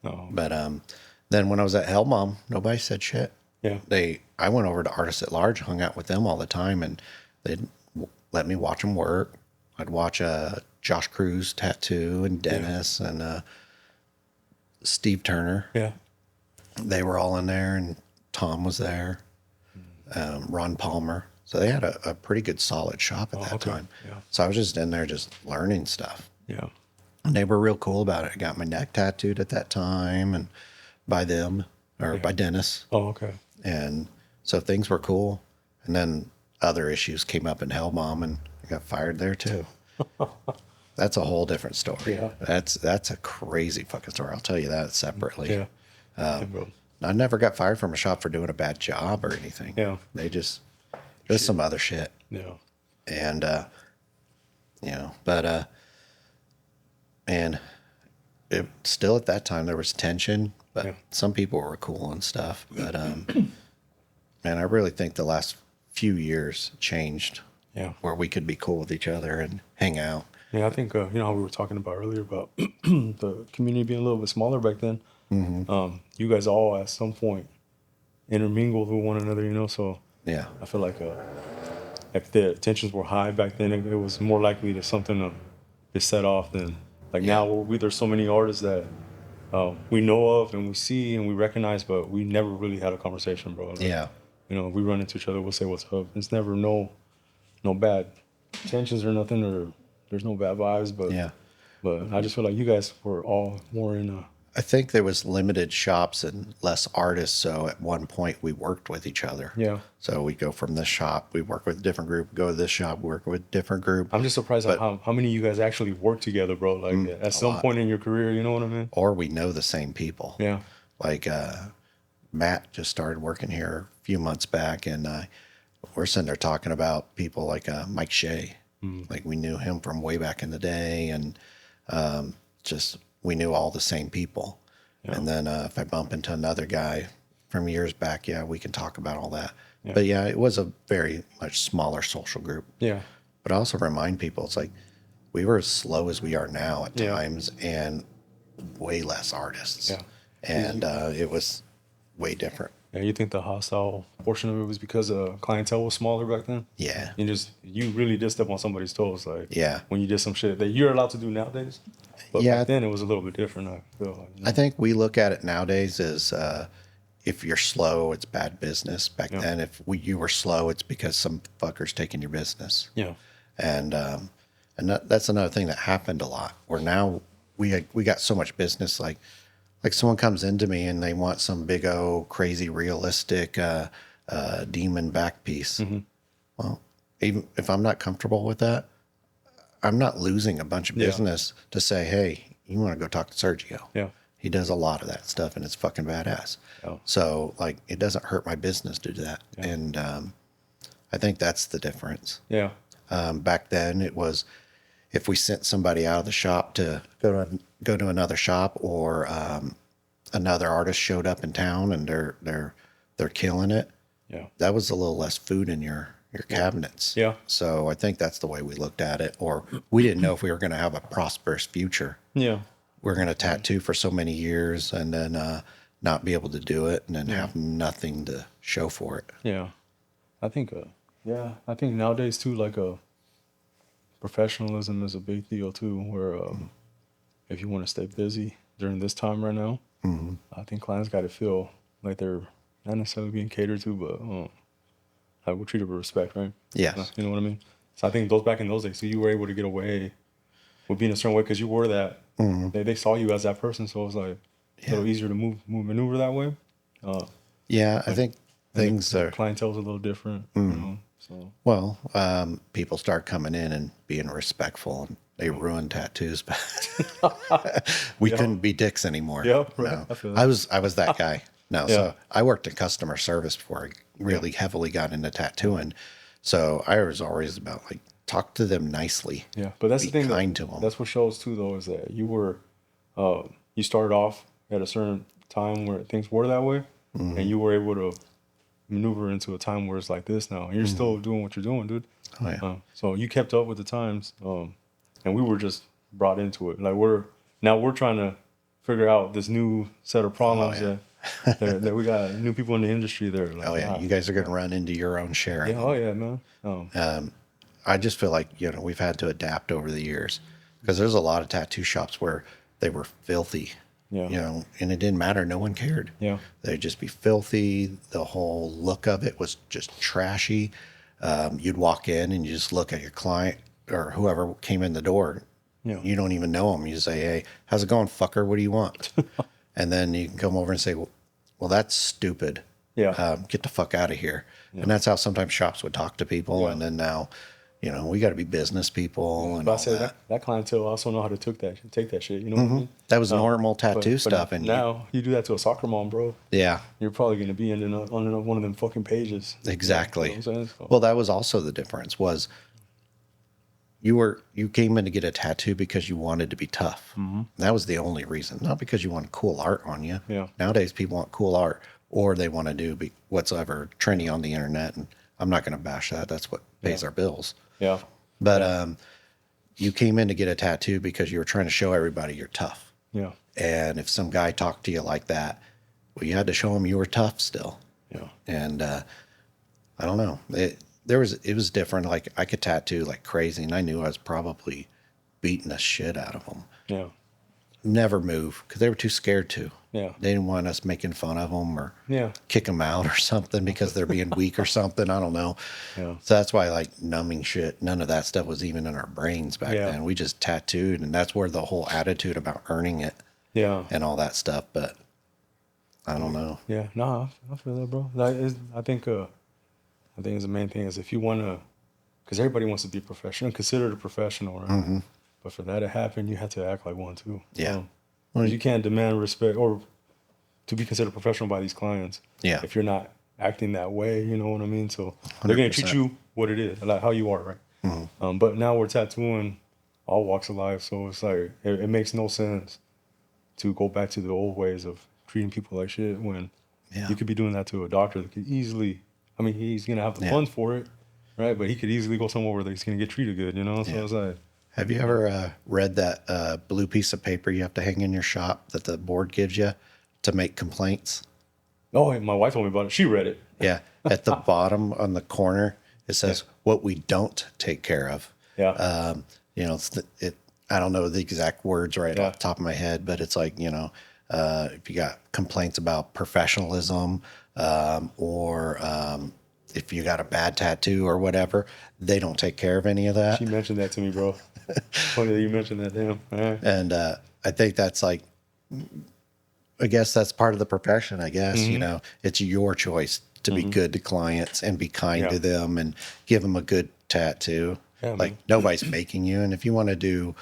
Oh. But then when I was at Hellbomb, nobody said shit. Yeah. I went over to Artists at Large, hung out with them all the time, and they'd let me watch them work. I'd watch Josh Cruz tattoo and Dennis and Steve Turner. Yeah. They were all in there, and Tom was there, Ron Palmer. So they had a pretty good solid shop at that time. Yeah. So I was just in there just learning stuff. Yeah. And they were real cool about it. I got my neck tattooed at that time and by them or by Dennis. Oh, okay. And so things were cool. And then other issues came up in Hellbomb and I got fired there too. That's a whole different story. Yeah. That's a crazy fucking story. I'll tell you that separately. Yeah. Bro. I never got fired from a shop for doing a bad job or anything. Yeah. They just, there's some other shit. Yeah. And, but, and it still at that time there was tension, but some people were cool and stuff. But, man, I really think the last few years changed. Yeah. Where we could be cool with each other and hang out. Yeah, I think, you know how we were talking about earlier about the community being a little bit smaller back then. Mm-hmm. You guys all at some point intermingled with one another, you know, so Yeah. I feel like if the tensions were high back then, it was more likely to something to get set off than like now there's so many artists that we know of and we see and we recognize, but we never really had a conversation, bro. Like, Yeah. You know, if we run into each other, we'll say what's up. It's never no bad tensions or nothing, or there's no bad vibes, but I just feel like you guys were all more in I think there was limited shops and less artists, so at one point we worked with each other. Yeah. So we go from this shop, we work with a different group, go to this shop, work with a different group. I'm just surprised at how many of you guys actually work together, bro. Like at some point in your career, you know what I mean? Or we know the same people. Yeah. Like Matt just started working here a few months back, and we're sitting there talking about people like Mike Shea. Like we knew him from way back in the day, and just we knew all the same people. Yeah. And then if I bump into another guy, from years back, yeah, we can talk about all that. Yeah. But yeah, it was a very much smaller social group. Yeah. But I also remind people, it's like we were as slow as we are now at Yeah. times, and way less artists. Yeah. And it was way different. Yeah, you think the hostile portion of it was because clientele was smaller back then? Yeah. You really did step on somebody's toes, like Yeah. when you did some shit that you're allowed to do nowadays. But Yeah. back then it was a little bit different. I feel like, I think we look at it nowadays as if you're slow, it's bad business. Back Yeah. then, if you were slow, it's because some fucker's taking your business. Yeah. And that's another thing that happened a lot. Where now we got so much business. Like someone comes into me and they want some big old crazy realistic demon back piece. Mm-hmm. Well, even if I'm not comfortable with that, I'm not losing a bunch of business to say, hey, you want to go talk to Sergio. Yeah. He does a lot of that stuff and it's fucking badass. Yeah. So like, it doesn't hurt my business to do that. Yeah. And I think that's the difference. Yeah. Back then it was, if we sent somebody out of the shop to go to another shop, or another artist showed up in town and they're killing it. Yeah. That was a little less food in your cabinets. Yeah. So I think that's the way we looked at it. Or we didn't know if we were going to have a prosperous future. Yeah. We're going to tattoo for so many years and then not be able to do it and then have nothing to show for it. Yeah. I think nowadays too, like professionalism is a big deal too, where if you want to stay busy during this time right now, I think clients got to feel like they're not necessarily being catered to, but like we're treated with respect, right? Yes. You know what I mean? So I think back in those days, so you were able to get away with being a certain way because you were that. They saw you as that person, so it was like a little easier to maneuver that way. Yeah, I think things are... Clientele's a little different, you know? So Well, people start coming in and being respectful, and they ruined tattoos, but we couldn't be dicks anymore. Yeah, right. No. I feel that. I was that guy. No, Yeah. so I worked in customer service before I really heavily got into tattooing. So I was always about like, talk to them nicely. Yeah, but that's Be the thing. kind to them. That's what shows too, though, is that you were, you started off at a certain time where things were that way, and you were able to maneuver into a time where it's like this now, and you're still doing what you're doing, dude. Oh yeah. So you kept up with the times, and we were just brought into it. Like we're trying to figure out this new set of problems that we got new people in the industry there. Like, Oh yeah. You guys are going to run into your own share. yeah, oh yeah, man. I just feel like, we've had to adapt over the years, because there's a lot of tattoo shops where they were filthy, Yeah. And it didn't matter. No one cared. Yeah. They'd just be filthy. The whole look of it was just trashy. You'd walk in and you just look at your client or whoever came in the door. Yeah. You don't even know them. You say, hey, how's it going, fucker? What do you want? And then you can come over and say, well, that's stupid. Yeah. Get the fuck out of here. Yeah. And that's how sometimes shops would talk to people. Yeah. And then now, we got to be business people. And But I all said that clientele also know how to take that shit. You know what I mean? That was normal tattoo But stuff. And now you do that to a soccer mom, bro. yeah, You're probably going to be on one of them fucking pages. exactly. You know what I'm saying? So, Well, that was also the difference was you came in to get a tattoo because you wanted to be tough. That was the only reason, not because you wanted cool art on you. Yeah. Nowadays, people want cool art, or they want to do whatsoever trendy on the internet. And I'm not going to bash that. That's what pays our bills. yeah. But you came in to get a tattoo because you were trying to show everybody you're tough. Yeah. And if some guy talked to you like that, well, you had to show him you were tough still. Yeah. And I don't know. It was different. Like I could tattoo like crazy, and I knew I was probably beating the shit out of them. Yeah. Never move because they were too scared to. Yeah. They didn't want us making fun of them or Yeah. kick them out or something because they're being weak or something. I don't know. Yeah. So that's why like numbing shit, none of that stuff was even in our brains back Yeah. then. We just tattooed, and that's where the whole attitude about earning it Yeah. and all that stuff. But I don't know. Yeah. Nah, I feel that, bro. I think the main thing is if you want to, because everybody wants to be professional, considered a professional, right? But for that to happen, you have to act like one too. Yeah. 'Cause you can't demand respect or to be considered professional by these clients. Yeah. If you're not acting that way, you know what I mean? So they're going to treat 100%. you what it is, like how you are, right? But now we're tattooing all walks of life. So it's like, it makes no sense to go back to the old ways of treating people like shit when Yeah. You could be doing that to a doctor that could easily, I mean, he's going to have the funds for it, right? But he could easily go somewhere where he's going to get treated good, you know? So it's like. Have you ever read that blue piece of paper you have to hang in your shop that the board gives you to make complaints? Oh, my wife told me about it. She read it. Yeah. At the bottom on the corner, it says what we don't take care of. Yeah. You know, I don't know the exact words right off the top of my head, but it's like, you know, if you got complaints about professionalism, or if you got a bad tattoo or whatever, they don't take care of any of that. She mentioned that to me, bro. Funny that you mentioned that, damn. Right. And I think that's like, I guess that's part of the profession, I guess. You know, it's your choice to be good to clients and be kind to them and give them a good tattoo. Yeah, like man. nobody's making you. And if you want to do,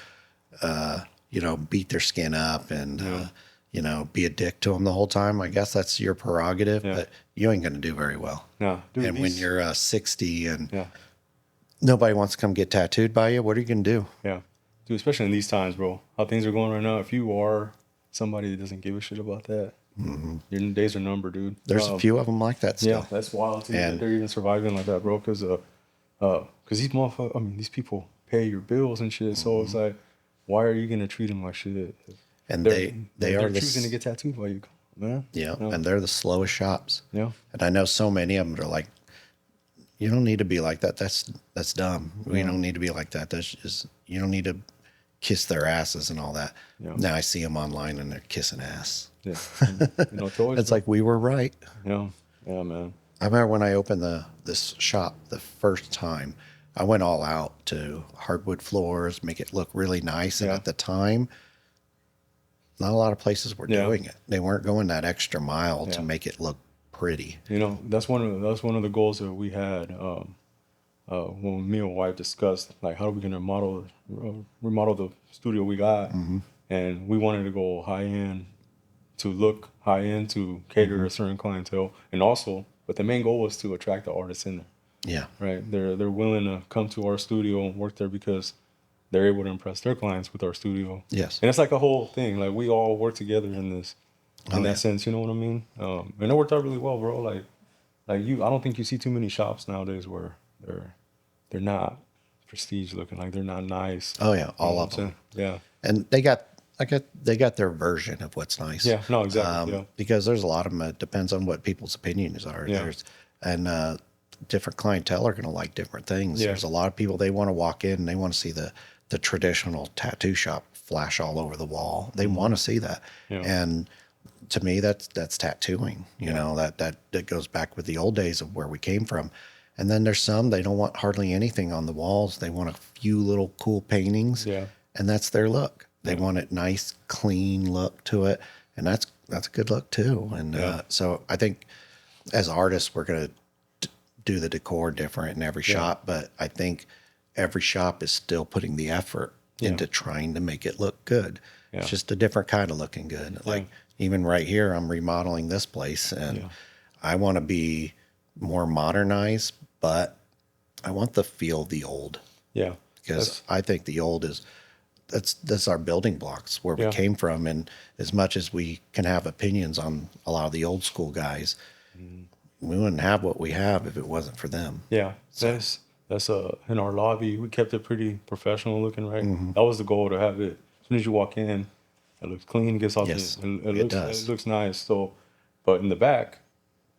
you know, beat their skin up and, you know, be a dick to them the whole time, I guess that's your prerogative, but you ain't going to do very well. No, dude, And when you're 60 and yeah. nobody wants to come get tattooed by you, what are you going to do? Yeah. Dude, especially in these times, bro, how things are going right now, if you are somebody that doesn't give a shit about that, your days are numbered, dude. There's a few of them like that still. Yeah, that's wild, too, And- that they're even surviving like that, bro, because these motherfuckers, I mean, these people pay your bills and shit, so it's like, why are you going to treat them like shit? And They're they are choosing to get tattooed by you, man. Yeah, and they're the slowest shops. Yeah. And I know so many of them are like, you don't need to be like that. That's dumb. We don't need to be like that. That's just, you don't need to kiss their asses and all that. Yeah. Now I see them online and they're kissing ass. Yeah. You know, toys. It's like, we were right. Yeah. Yeah, man. I remember when I opened this shop the first time, I went all out to hardwood floors, make it look really nice. And at the time, not a lot of places were doing it. They weren't going that extra mile to make it look pretty. You know, that's one of the goals that we had when me and my wife discussed, like, how are we going to remodel the studio we got, and we wanted to go high end, to look high end, to cater to a certain clientele, and also, but the main goal was to attract the artists in there. Yeah. Right? They're willing to come to our studio and work there because they're able to impress their clients with our studio. Yes. And it's like a whole thing. Like, we all work together in this, in that sense. You know what I mean? And it worked out really well, bro. Like I don't think you see too many shops nowadays where they're not prestige looking. Like, they're not nice. Oh yeah, all of them. Yeah. And they got their version of what's nice. Yeah. No, exactly. Because there's a lot of them. It depends on what people's opinions are. Yeah. And different clientele are going to like different things. Yeah. There's a lot of people, they want to walk in and they want to see the traditional tattoo shop flash all over the wall. They want to see that. Yeah. And to me, that's tattooing. You know, that goes back with the old days of where we came from. And then there's some, they don't want hardly anything on the walls. They want a few little cool paintings. Yeah. And that's their look. They want it nice, clean look to it. And that's a good look too. And so I think as artists, we're going to do the decor different in every shop. But I think every shop is still putting the effort into trying to make it look good. Yeah. It's just a different kind of looking good. Like even right here, I'm remodeling this place and I want to be more modernized, but I want the feel of the old. Yeah. Because I think the old is, that's our building blocks where we came from. And as much as we can have opinions on a lot of the old school guys, we wouldn't have what we have if it wasn't for them. Yeah. That's in our lobby, we kept it pretty professional looking, right? That was the goal, to have it. As soon as you walk in, it looks clean, gets off. Yes, It looks nice. So, but in the back,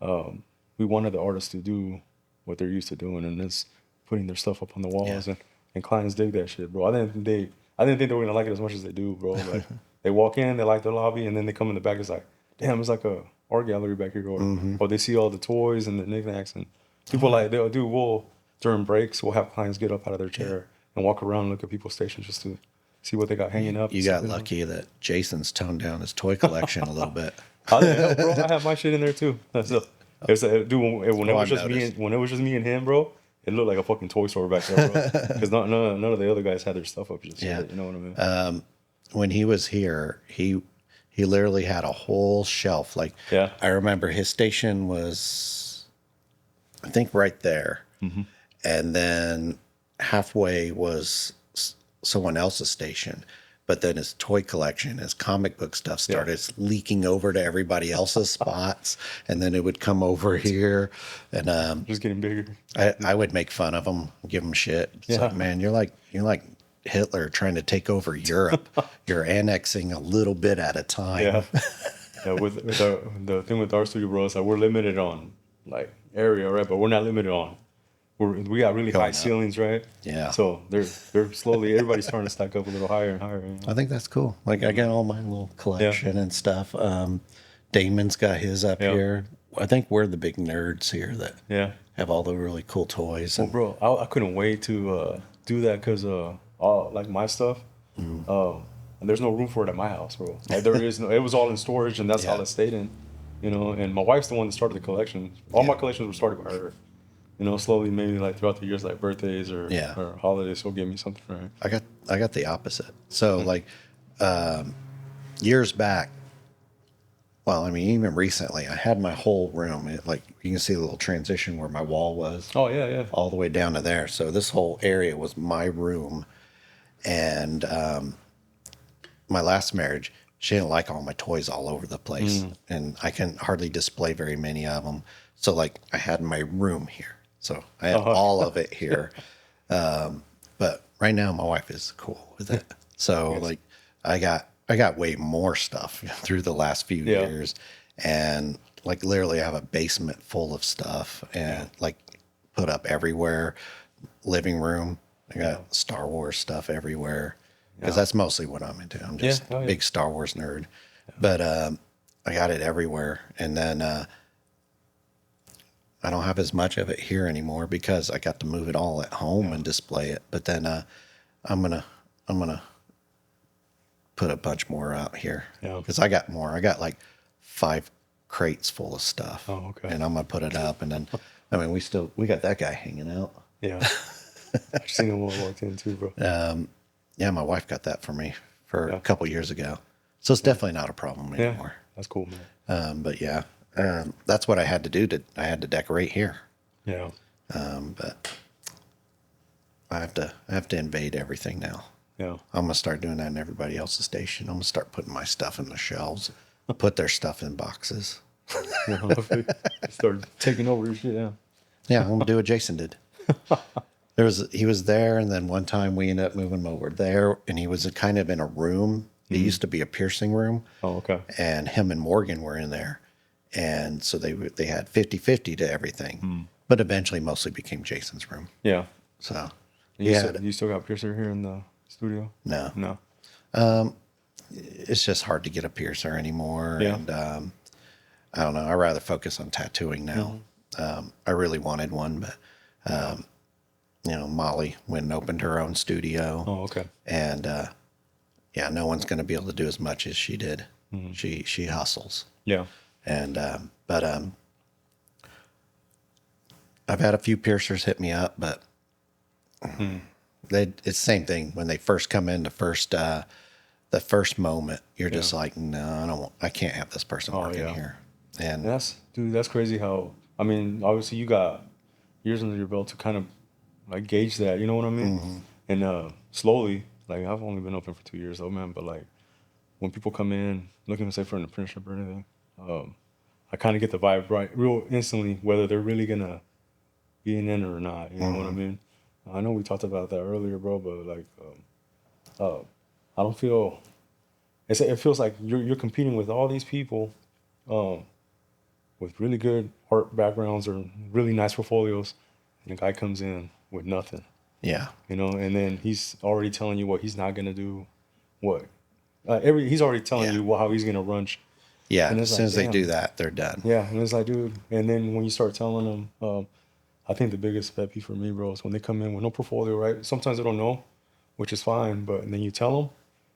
we wanted the artists to do what they're used to doing, and it's putting their stuff up on the walls, and clients dig that shit, bro. I didn't think they were gonna like it as much as they do, bro. Like, they walk in, they like the lobby, and then they come in the back, it's like, damn, it's like a art gallery back here, or they see all the toys and the knickknacks, and people during breaks, we'll have clients get up out of their chair and walk around and look at people's stations just to see what they got hanging up. You got lucky that Jason's toned down his toy collection a little bit. Bro, I have my shit in there too. So, dude, when it was just me and him, bro, it looked like a fucking toy store back there, bro. Because none of the other guys had their stuff up just yet. You know what I mean? When he was here, he literally had a whole shelf. Like, I remember his station was, I think, right there. And then halfway was someone else's station. But then his toy collection, his comic book stuff started leaking over to everybody else's spots. And then it would come over here. And Just getting bigger. I would make fun of him, give him shit. It's like, man, you're like Hitler trying to take over Europe. You're annexing a little bit at a time. Yeah. Yeah, with the thing with our studio, bro, is like we're limited on like area, right? But we're not limited on. We got really high ceilings, right? Yeah. So they're slowly, everybody's starting to stack up a little higher and higher. You know? I think that's cool. Like I got all my little collection and stuff. Damon's got his up here. I think we're the big nerds here that have all the really cool toys. Well, bro, I couldn't wait to do that because all like my stuff, and there's no room for it at my house, bro. Like there is no. It was all in storage, and that's all it stayed in. You know, and my wife's the one that started the collection. All my collections were started by her. You know, slowly, maybe like throughout the years, like birthdays or holidays, she'll give me something for her. I got the opposite. So like years back, well, I mean, even recently, I had my whole room. Like you can see the little transition where my wall was. Oh yeah, all the way down to there. So this whole area was my room, and my last marriage, she didn't like all my toys all over the place, and I can hardly display very many of them. So like I had my room here. So I had all of it here. But right now my wife is cool with it. So like I got way more stuff through the last few years, and like literally I have a basement full of stuff and like put up everywhere. Living room, I got Star Wars stuff everywhere because that's mostly what I'm into. I'm just a big Star Wars nerd. But I got it everywhere, and then I don't have as much of it here anymore because I got to move it all at home and display it. But then I'm gonna put a bunch more out here because I got more. I got like 5 crates full of stuff. Oh, okay. And I'm gonna put it up, and then I mean we got that guy hanging out. Yeah. I've seen him when I walked in too, bro. Yeah, my wife got that for me for a couple years ago, so it's definitely not a problem anymore. That's cool, man. But yeah. That's what I had to do. I had to decorate here. Yeah. But I have to invade everything now. Yeah. I'm gonna start doing that in everybody else's station. I'm gonna start putting my stuff in the shelves, put their stuff in boxes. Start taking over your shit. Yeah. Yeah, I'm gonna do what Jason did. He was there, and then one time we ended up moving him over there, and he was kind of in a room. It used to be a piercing room. Oh, okay. And him and Morgan were in there. And so they had 50-50 to everything, but eventually mostly became Jason's room. Yeah. So you still got piercer here in the studio? No. It's just hard to get a piercer anymore. Yeah. And I don't know. I rather focus on tattooing now. I really wanted one, but Molly went and opened her own studio. Oh, okay. And no one's going to be able to do as much as she did. She hustles. Yeah. And but I've had a few piercers hit me up, but it's the same thing when they first come in. The first moment, you're just like, no, I can't have this person working here. And that's crazy. How I mean, obviously you got years under your belt to kind of like gauge that. You know what I mean? And slowly, like I've only been open for 2 years though, man. But like when people come in looking to say for an apprenticeship or anything. I kind of get the vibe right real instantly whether they're really gonna be in it or not. You know what I mean? I know we talked about that earlier, bro, but like I don't feel it feels like you're competing with all these people with really good art backgrounds or really nice portfolios, and the guy comes in with nothing. Yeah. You know, and then he's already telling you what he's not gonna do, he's already telling you how he's gonna run. Yeah, as soon as they do that, they're done. Yeah, and it's like, dude, and then when you start telling them, I think the biggest pet peeve for me, bro, is when they come in with no portfolio, right? Sometimes they don't know, which is fine, but then you tell them,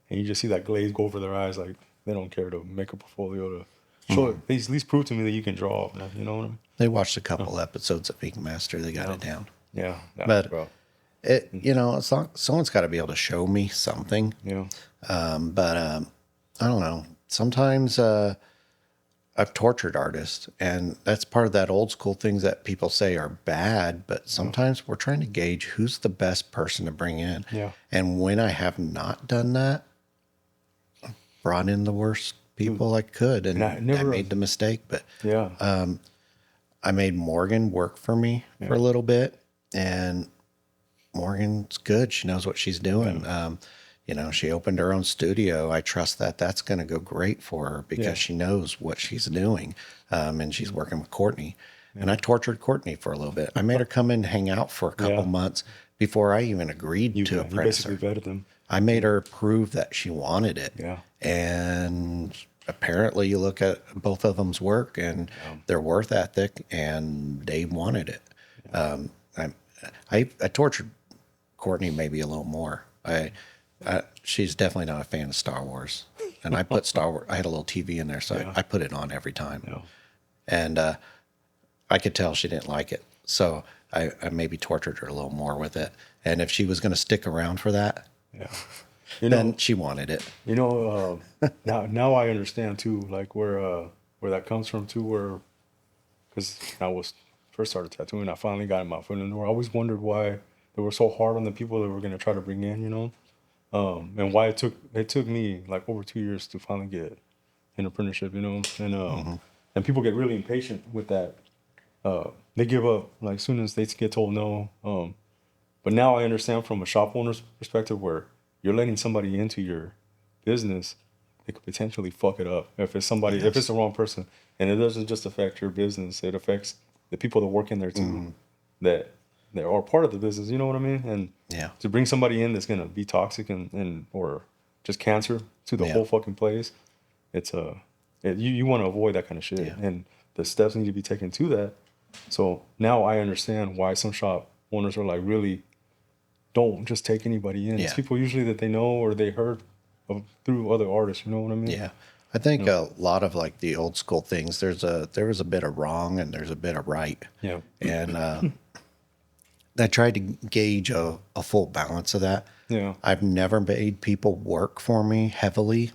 and you just see that glaze go over their eyes, like they don't care to make a portfolio to show it. At least prove to me that you can draw, man. You know what I mean? They watched a couple episodes of Ink Master, they got it down. Yeah, but bro. It's not, someone's got to be able to show me something. Yeah. But I don't know. Sometimes I've tortured artists, and that's part of that old school things that people say are bad, but sometimes we're trying to gauge who's the best person to bring in. Yeah. And when I have not done that, brought in the worst people I could, and I I never- made the mistake. But Yeah. I made Morgan work for me for a little bit, and Morgan's good. She knows what she's doing. You know, she opened her own studio. I trust that that's going to go great for her because she knows what she's doing. And she's working with Courtney. And I tortured Courtney for a little bit. I made her come in and hang out for a couple months before I even agreed to You apprentice her. basically vetted them. I made her prove that she wanted it. Yeah. And apparently you look at both of them's work and their work ethic, and they wanted it. I tortured Courtney maybe a little more. She's definitely not a fan of Star Wars. And I put Star Wars, I had a little TV in there, so I put it on every time. Yeah. And I could tell she didn't like it. So I maybe tortured her a little more with it. And if she was going to stick around for that, then she wanted it. You know, now I understand too, like where that comes from too, where, because I was first started tattooing, I finally got my foot in the door. I always wondered why they were so hard on the people that were going to try to bring in, you know, and why it took me like over 2 years to finally get an apprenticeship, you know, and people get really impatient with that. They give up like as soon as they get told no. But now I understand from a shop owner's perspective where you're letting somebody into your business, it could potentially fuck it up. If it's somebody, if it's the wrong person, and it doesn't just affect your business, it affects the people that work in there too, that are part of the business. You know what I mean? And to bring somebody in that's gonna be toxic and or just cancer to the whole fucking place, it's you want to avoid that kind of shit, and the steps need to be taken to that. So now I understand why some shop owners are like, really don't just take anybody in. It's people usually that they know or they heard of through other artists. You know what I mean? Yeah. I think a lot of like the old school things, there was a bit of wrong and there's a bit of right. Yeah. And I tried to gauge a full balance of that. Yeah. I've never made people work for me heavily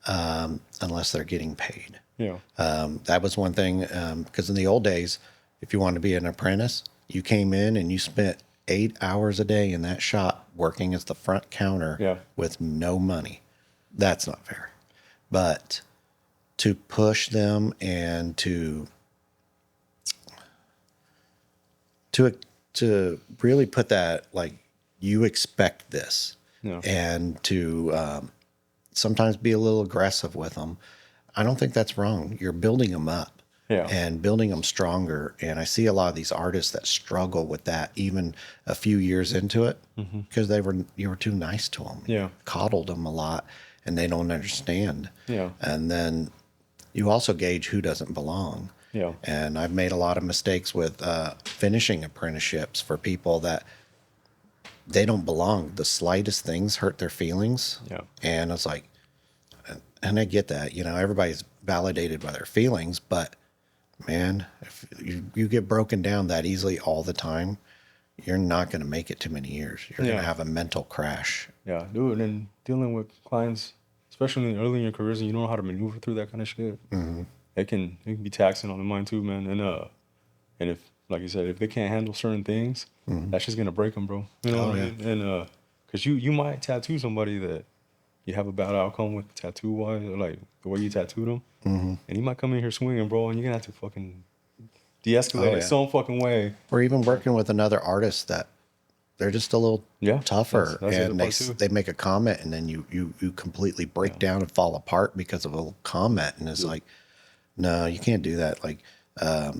unless they're getting paid. Yeah. That was one thing, because in the old days, if you wanted to be an apprentice, you came in and you spent 8 hours a day in that shop working as the front counter with no money. That's not fair. But to push them and to really put that, like, you expect this, and to sometimes be a little aggressive with them, I don't think that's wrong. You're building them up. And building them stronger. And I see a lot of these artists that struggle with that even a few years into it because you were too nice to them. You coddled them a lot and they don't understand. And then you also gauge who doesn't belong. And I've made a lot of mistakes with finishing apprenticeships for people that they don't belong. The slightest things hurt their feelings. And it's like, and I get that, you know, everybody's validated by their feelings, but man, if you get broken down that easily all the time, you're not going to make it too many years. You're going to have a mental crash. Yeah, dude. And dealing with clients, especially early in your careers, and you don't know how to maneuver through that kind of shit. It can be taxing on the mind too, man. And if, like you said, if they can't handle certain things, that's just gonna break them, bro. You know what I mean? And because you might tattoo somebody that you have a bad outcome with tattoo wise, or like the way you tattooed them, and he might come in here swinging, bro, and you're gonna have to fucking de-escalate it some fucking way. Or even working with another artist that they're just a little tougher, that's and they make a comment, and then you completely break down and fall apart because of a little comment, and it's like, no, you can't do that. Like, I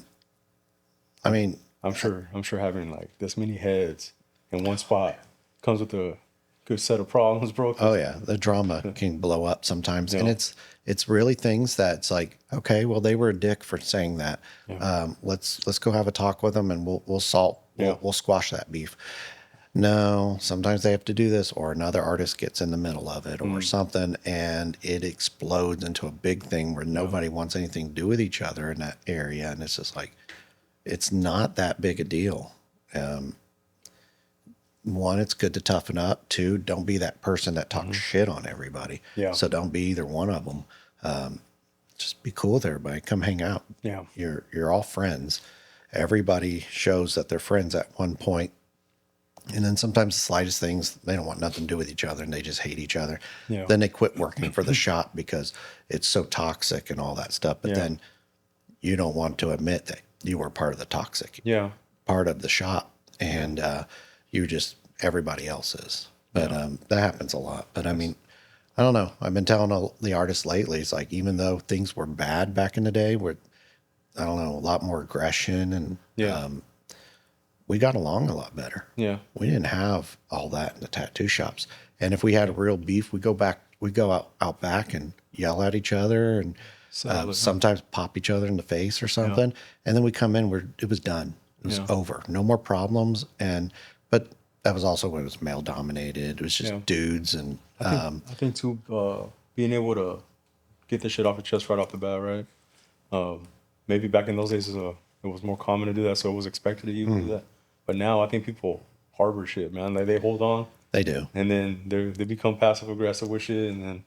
mean, I'm sure having like this many heads in one spot comes with a good set of problems, bro. Oh yeah, the drama can blow up sometimes, and it's really things that's like, okay, well, they were a dick for saying that. Let's go have a talk with them, and we'll squash that beef. No, sometimes they have to do this, or another artist gets in the middle of it, or something, and it explodes into a big thing where nobody wants anything to do with each other in that area, and it's just like, it's not that big a deal. One, it's good to toughen up. Two, don't be that person that talks shit on everybody. So don't be either one of them. Just be cool with everybody. Come hang out. You're all friends. Everybody shows that they're friends at one point. And then sometimes the slightest things, they don't want nothing to do with each other and they just hate each other. Yeah. Then they quit working for the shop because it's so toxic and all that stuff. But Yeah. then you don't want to admit that you were part of the toxic Yeah. part of the shop, and you just everybody else is. But that happens a lot. But I mean, I don't know. I've been telling all the artists lately, it's like even though things were bad back in the day, where I don't know, a lot more aggression, and Yeah. we got along a lot better. Yeah. We didn't have all that in the tattoo shops. And if we had a real beef, we go out back and yell at each other, and sometimes pop each other in the face or something. And then we come in, it was done. It was over. No more problems. But that was also when it was male dominated. It was just dudes. And I think too, being able to get this shit off the chest right off the bat, right? Maybe back in those days, it was more common to do that, so it was expected of you to do that. But now I think people harbor shit, man. Like they hold on, they do. and then they become passive aggressive with shit, and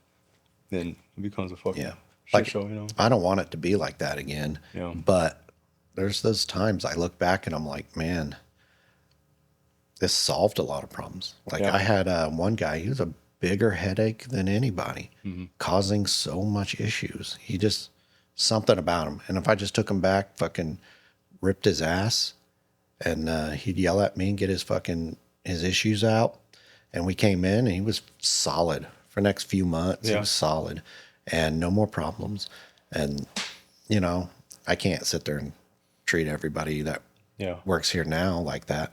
then it becomes a fucking shit show, you know? I don't want it to be like that again. Yeah. But there's those times I look back and I'm like, man, this solved a lot of problems. Like I had one guy, he was a bigger headache than anybody, causing so much issues. He just, something about him. And if I just took him back, fucking ripped his ass, and he'd yell at me and get his issues out. And we came in and he was solid for the next few months. He was solid and no more problems. And, you know, I can't sit there and treat everybody that works here now like that.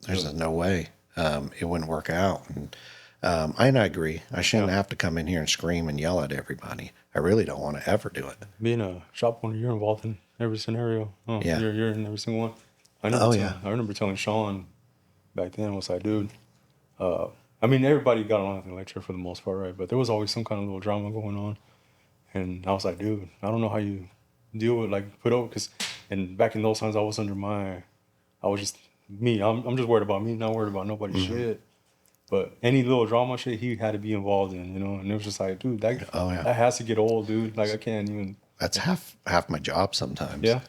There's no way. It wouldn't work out. And I agree. I shouldn't have to come in here and scream and yell at everybody. I really don't want to ever do it. Being a shop owner, you're involved in every scenario. You're in every single one. I remember telling Sean back then, was like, dude, I mean, everybody got along with the lecture for the most part, right? But there was always some kind of little drama going on. And I was like, dude, I don't know how you deal with, like, put up, and back in those times, I was just me. I'm just worried about me, not worried about nobody's shit. But any little drama shit, he had to be involved in, you know? And it was just like, dude, that has to get old, dude. Like, I can't even. That's half my job sometimes. Yeah.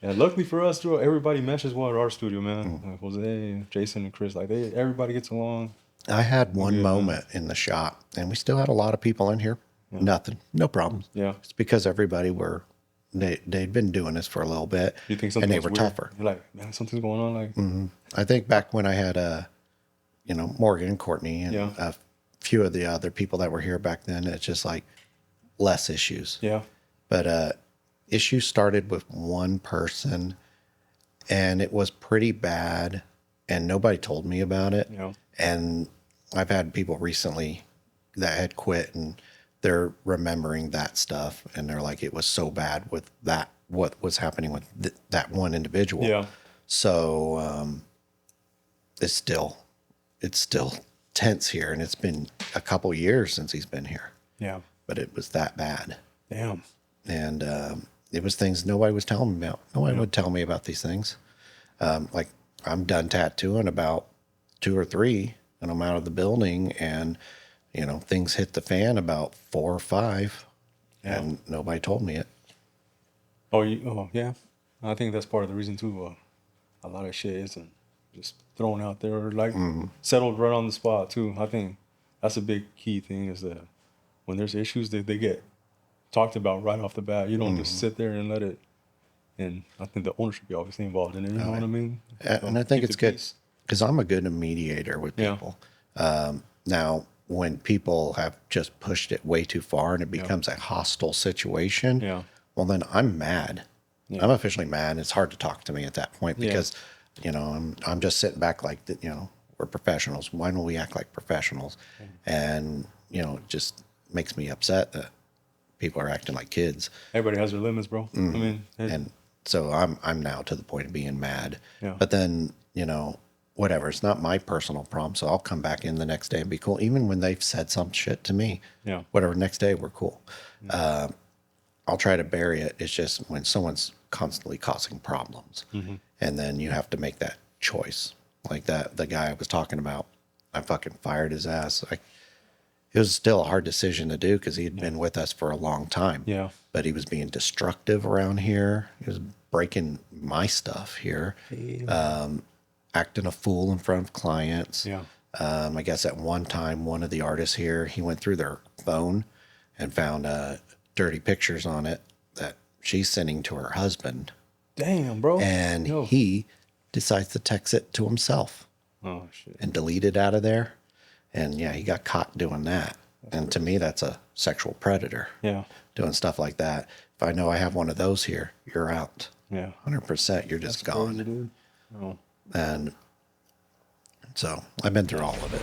And luckily for us, too, everybody meshes well at our studio, man. Like Jose, Jason, and Chris, like everybody gets along. I had one moment in the shop, and we still had a lot of people in here. Nothing, no problems. Yeah. It's because everybody they'd been doing this for a little bit, You think something and they was were weird? tougher. You're like, man, something's going on. Like, I think back when I had Morgan and Courtney and a few of the other people that were here back then, it's just like less issues. yeah, But issues started with one person, and it was pretty bad, and nobody told me about it. Yeah. And I've had people recently that had quit, and they're remembering that stuff, and they're like, it was so bad with that, what was happening with that one individual. Yeah. So it's still tense here, and it's been a couple years since he's been here. Yeah. But it was that bad. Damn. And it was things nobody was telling me about. Nobody would tell me about these things. Like I'm done tattooing about 2 or 3, and I'm out of the building, and things hit the fan about 4 or 5, and nobody told me it. Oh, yeah. I think that's part of the reason too. A lot of shit isn't just thrown out there, or like settled right on the spot too. I think that's a big key thing, is that when there's issues, they get talked about right off the bat. You don't just sit there and let it. And I think the owner should be obviously involved in it. You know what I mean? And I think it's good because I'm a good mediator with people. Now, when people have just pushed it way too far and it becomes a hostile situation, well, then I'm mad. I'm officially mad. It's hard to talk to me at that point because, I'm just sitting back like, we're professionals. Why don't we act like professionals? And, it just makes me upset that people are acting like kids. Everybody has their limits, bro. I mean, And so I'm now to the point of being mad. Yeah. But then, whatever, it's not my personal problem. So I'll come back in the next day and be cool. Even when they've said some shit to me, whatever, next day we're cool. I'll try to bury it. It's just when someone's constantly causing problems, and then you have to make that choice. Like the guy I was talking about, I fucking fired his ass. It was still a hard decision to do because he had been with us for a long time. Yeah. But he was being destructive around here. He was breaking my stuff here. acting a fool in front of clients. Yeah. I guess at one time, one of the artists here, he went through their phone and found dirty pictures on it that she's sending to her husband. Damn, bro. And Yo. he decides to text it to himself Oh shit. and delete it out of there. And yeah, he got caught doing that. And to me, that's a sexual predator. Yeah. Doing stuff like that. If I know I have one of those here, you're out. Yeah. 100%. You're just That's gone. crazy, dude. Oh. And so I've been through all of it.